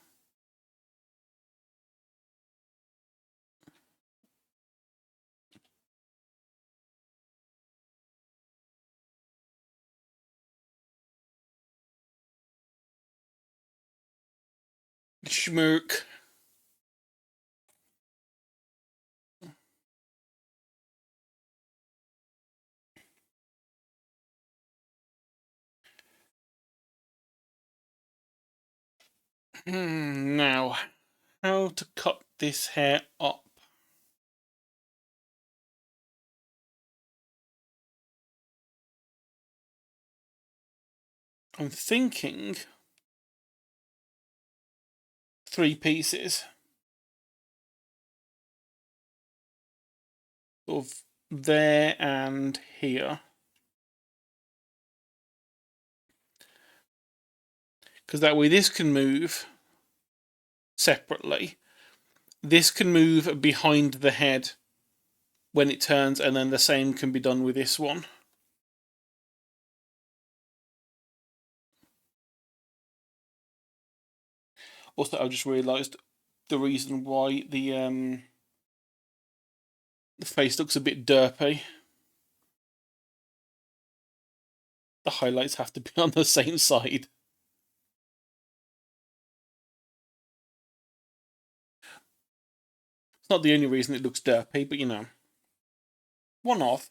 Schmirk. Now, how to cut this hair up? I'm thinking 3 pieces. Of there and here. Because that way this can move separately. This can move behind the head when it turns, and then the same can be done with this one. Also, I just realised the reason why the face looks a bit derpy. The highlights have to be on the same side. It's not the only reason it looks derpy, but you know. One off.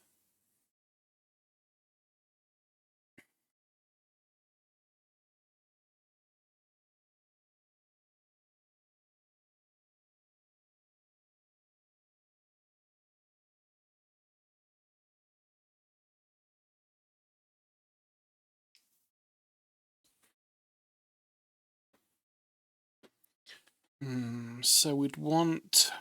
So we'd want...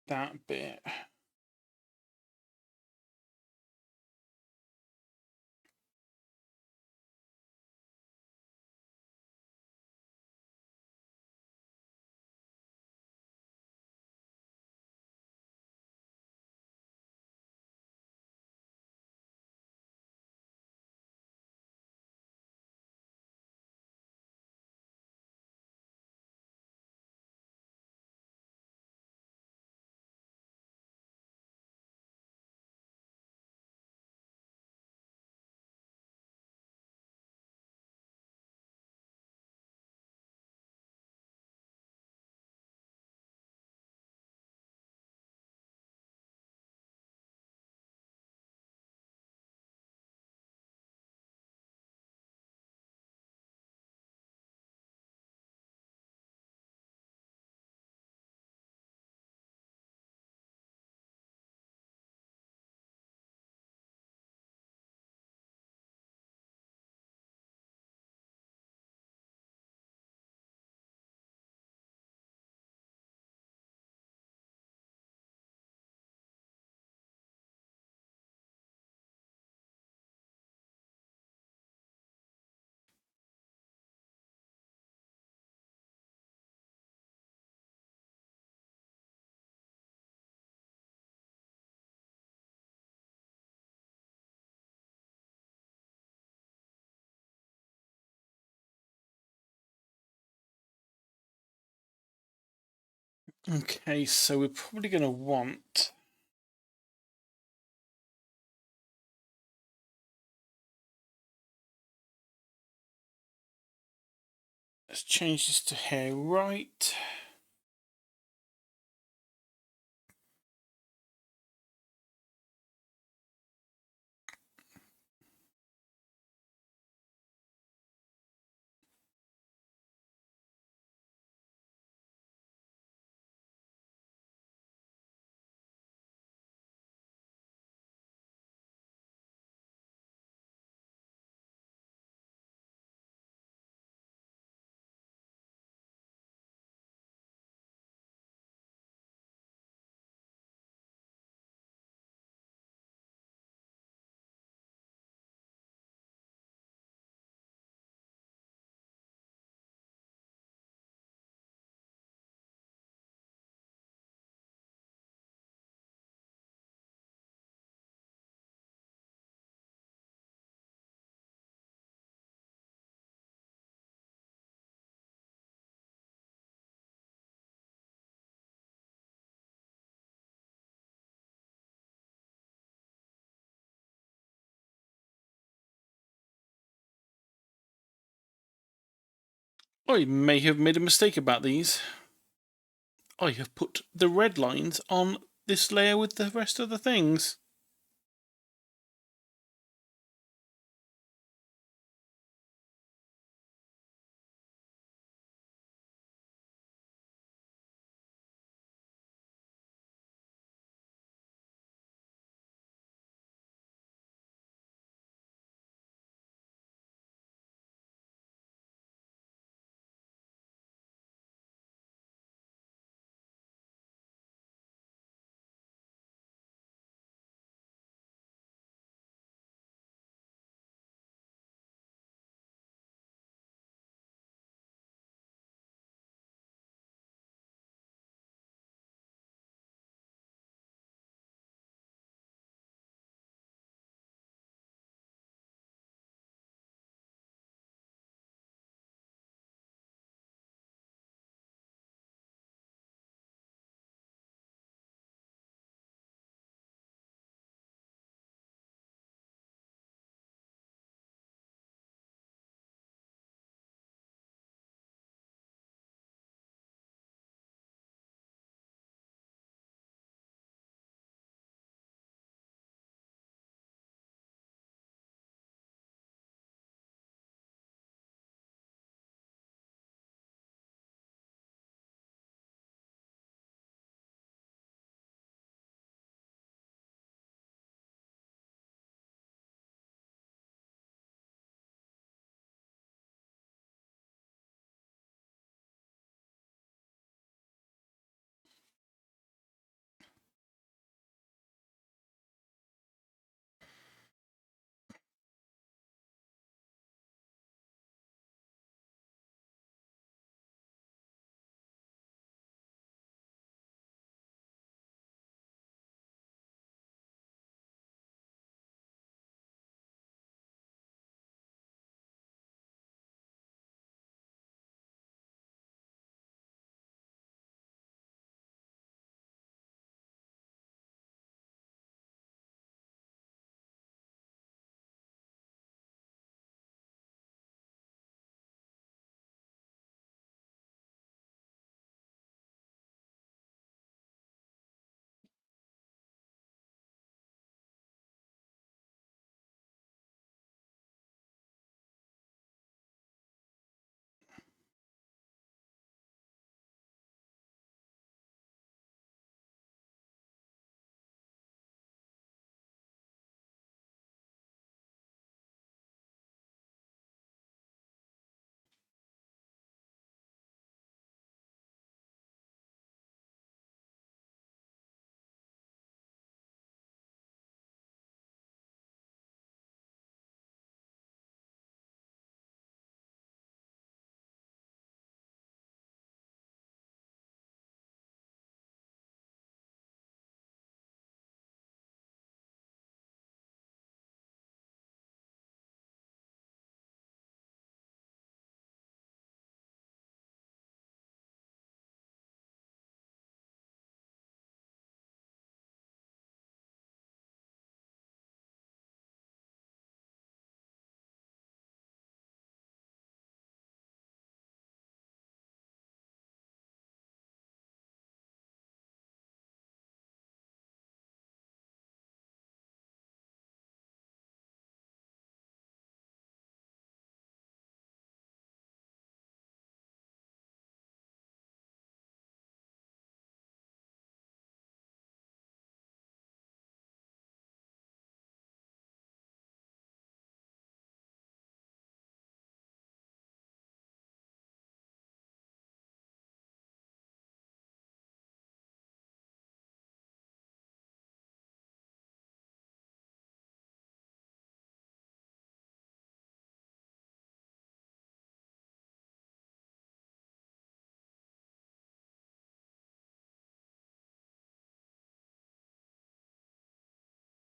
that bit. Okay, so we're probably going to want... Let's change this to hair right. I may have made a mistake about these. I have put the red lines on this layer with the rest of the things.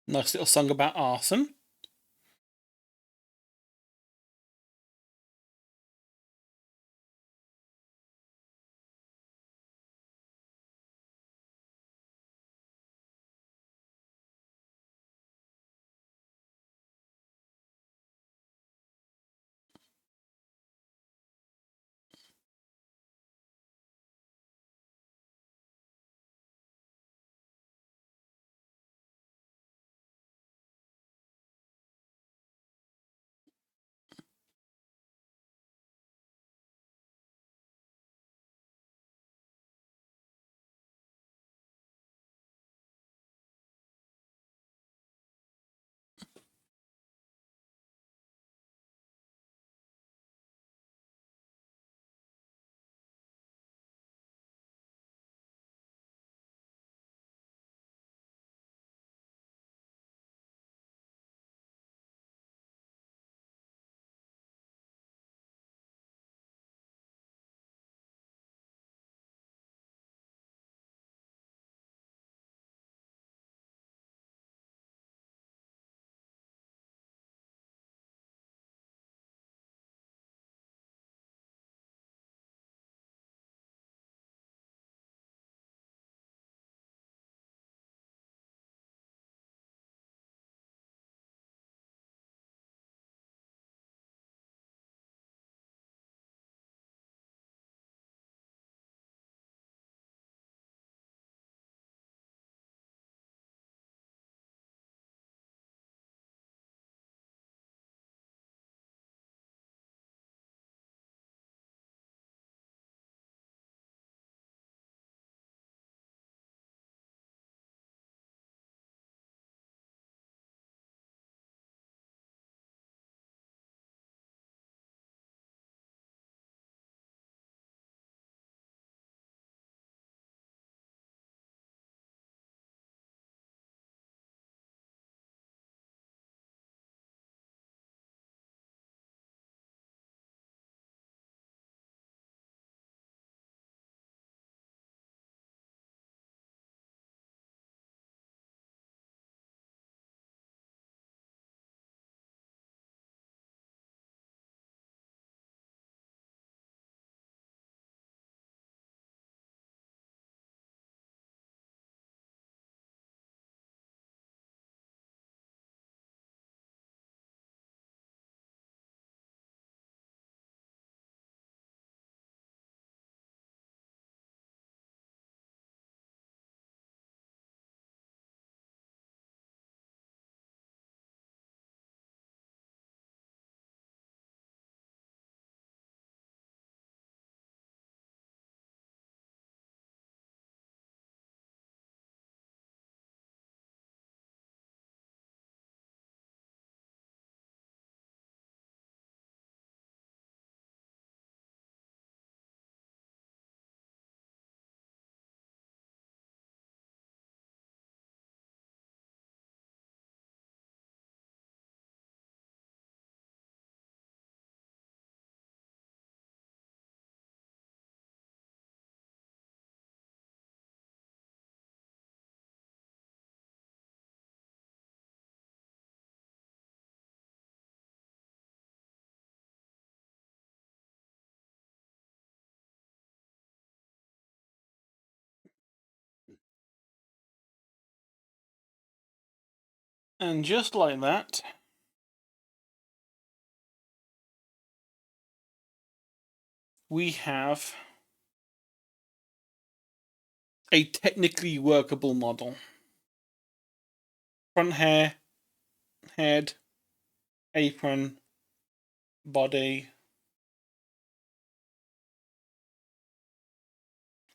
Nice little song about arson. And just like that, we have a technically workable model. Front hair, head, apron, body,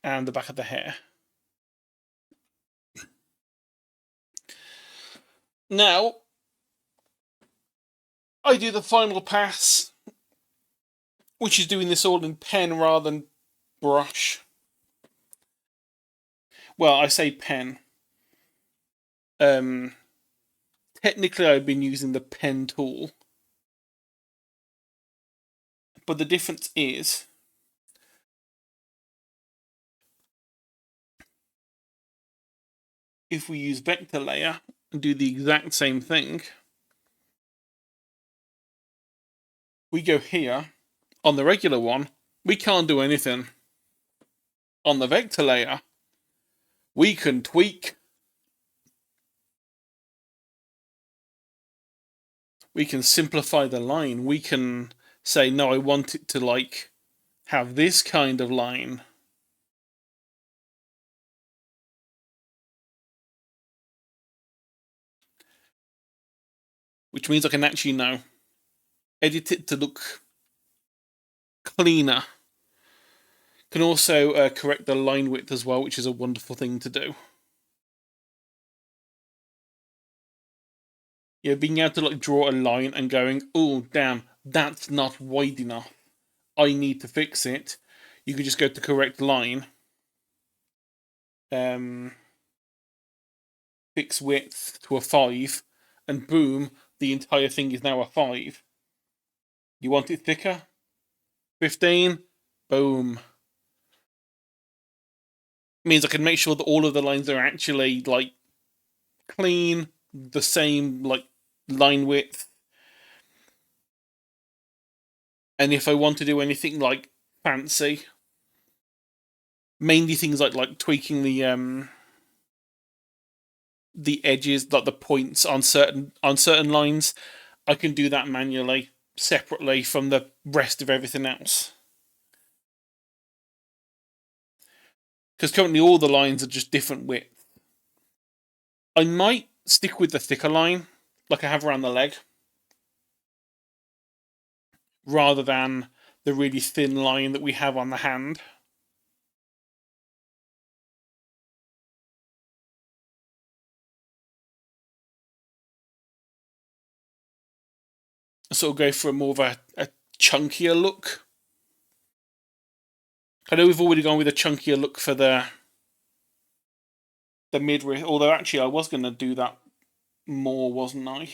and the back of the hair. Now, I do the final pass, which is doing this all in pen rather than brush. Well, I say pen. Technically, I've been using the pen tool. But the difference is, if we use vector layer, and do the exact same thing, we go here, on the regular one, we can't do anything. On the vector layer, we can tweak. We can simplify the line. We can say, no, I want it to like have this kind of line. Which means I can actually now edit it to look cleaner. Can also correct the line width as well, which is a wonderful thing to do. Yeah, being able to like draw a line and going, oh damn, that's not wide enough. I need to fix it. You could just go to correct line. Fix width to a 5, and boom, the entire thing is now a 5. You want it thicker? 15? Boom. Means I can make sure that all of the lines are actually like clean, the same like line width. And if I want to do anything like fancy, mainly things like tweaking the edges, like the points on certain lines, I can do that manually, separately from the rest of everything else. Because currently all the lines are just different width. I might stick with the thicker line, like I have around the leg, rather than the really thin line that we have on the hand. Sort of go for more of a chunkier look. I know we've already gone with a chunkier look for the midriff, although actually I was going to do that more, wasn't I?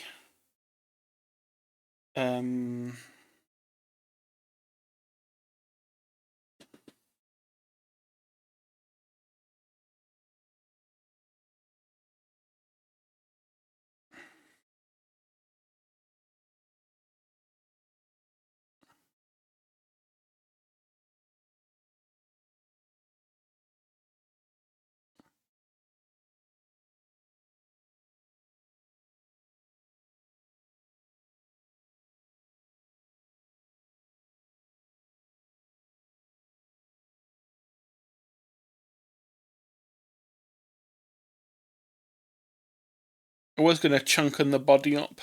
I was going to chunken the body up,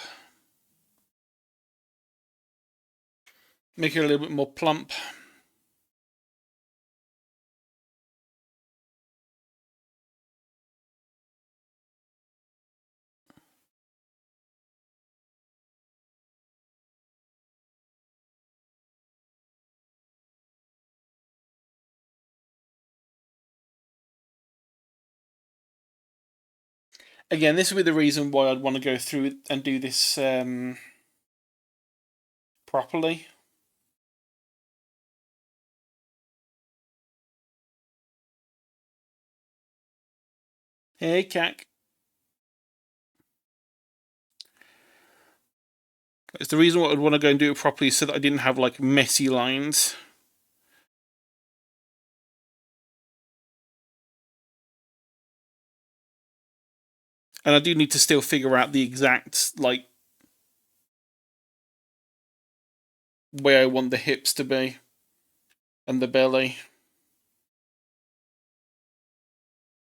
make it a little bit more plump. Again, this would be the reason why I'd want to go through and do this properly. Hey, Cac. It's the reason why I'd want to go and do it properly, so that I didn't have like messy lines. And I do need to still figure out the exact like way I want the hips to be and the belly,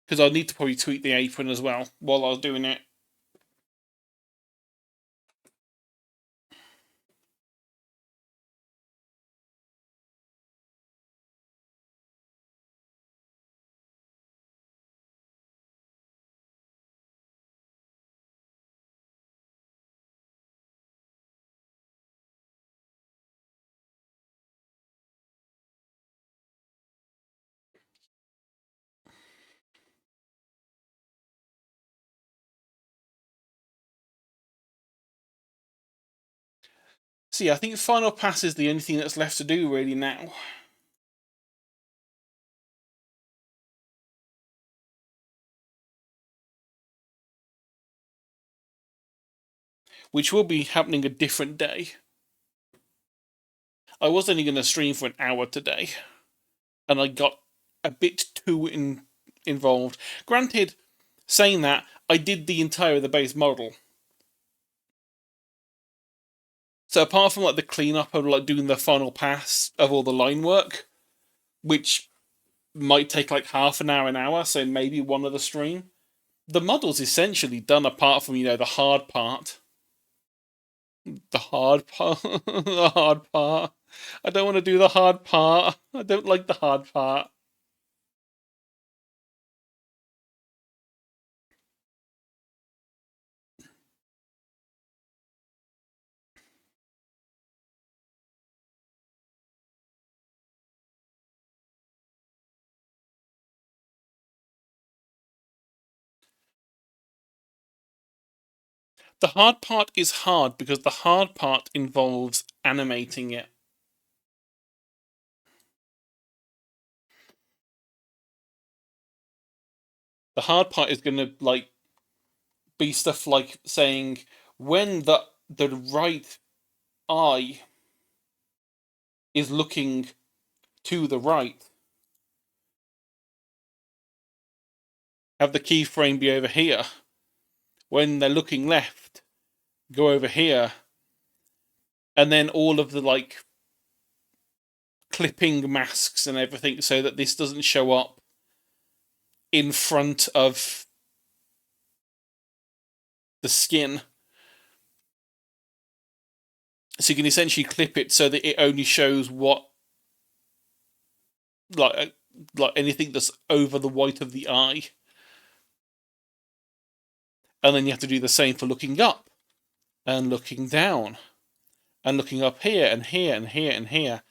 because I need to probably tweak the apron as well while I was doing it. So yeah, I think final pass is the only thing that's left to do really now. which will be happening a different day. I was only going to stream for an hour today, and I got a bit too involved. Granted, saying that, I did the entire of the base model. So apart from like the cleanup of like doing the final pass of all the line work, which might take like half an hour, so maybe one of the stream, the model's essentially done apart from, the hard part. The hard part. The hard part. I don't want to do the hard part. I don't like the hard part. The hard part is hard because the hard part involves animating it. The hard part is going to like be stuff like saying when the right eye is looking to the right, have the keyframe be over here. When they're looking left, go over here. And then all of the like clipping masks and everything so that this doesn't show up in front of the skin. So you can essentially clip it so that it only shows what like anything that's over the white of the eye. And then you have to do the same for looking up and looking down and looking up here and here and here and here.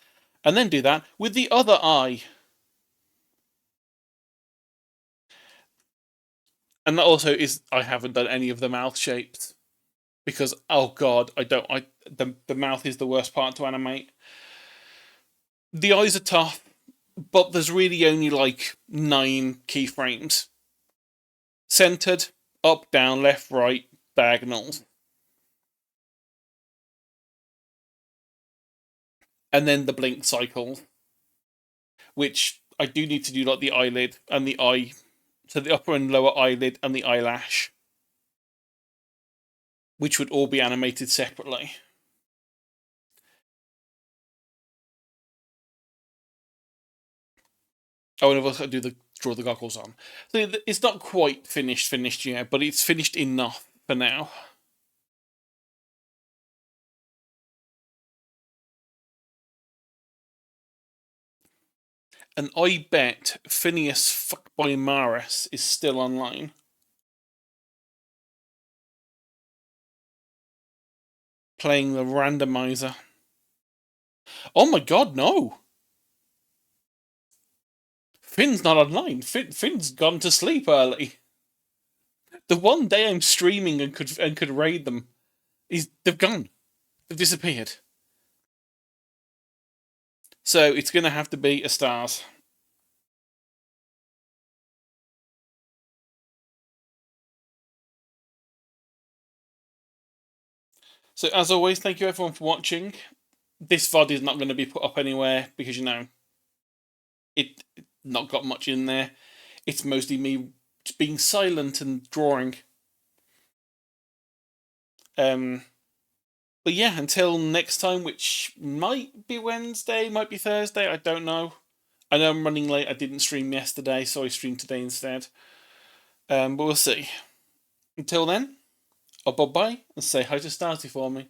And then do that with the other eye. And that also is, I haven't done any of the mouth shapes because, oh god, the mouth is the worst part to animate. The eyes are tough, but there's really only like 9 keyframes. Centered, up, down, left, right, diagonals. And then the blink cycle, which I do need to do like the eyelid and the eye, so the upper and lower eyelid and the eyelash, which would all be animated separately. Oh, and I've also got to draw the goggles on. So it's not quite finished yet, but it's finished enough for now. And I bet Phineas Fuckboy Maris is still online. Playing the randomizer. Oh my god, no! Finn's not online. Finn's gone to sleep early. The one day I'm streaming and could raid them, they've gone. They've disappeared. So it's going to have to be a stars. So as always, thank you everyone for watching. This VOD is not going to be put up anywhere because, it not got much in there. It's mostly me just being silent and drawing. But yeah, until next time, which might be Wednesday, might be Thursday, I don't know. I know I'm running late. I didn't stream yesterday, so I streamed today instead. But we'll see. Until then, I'll bye-bye and say hi to Starsy for me.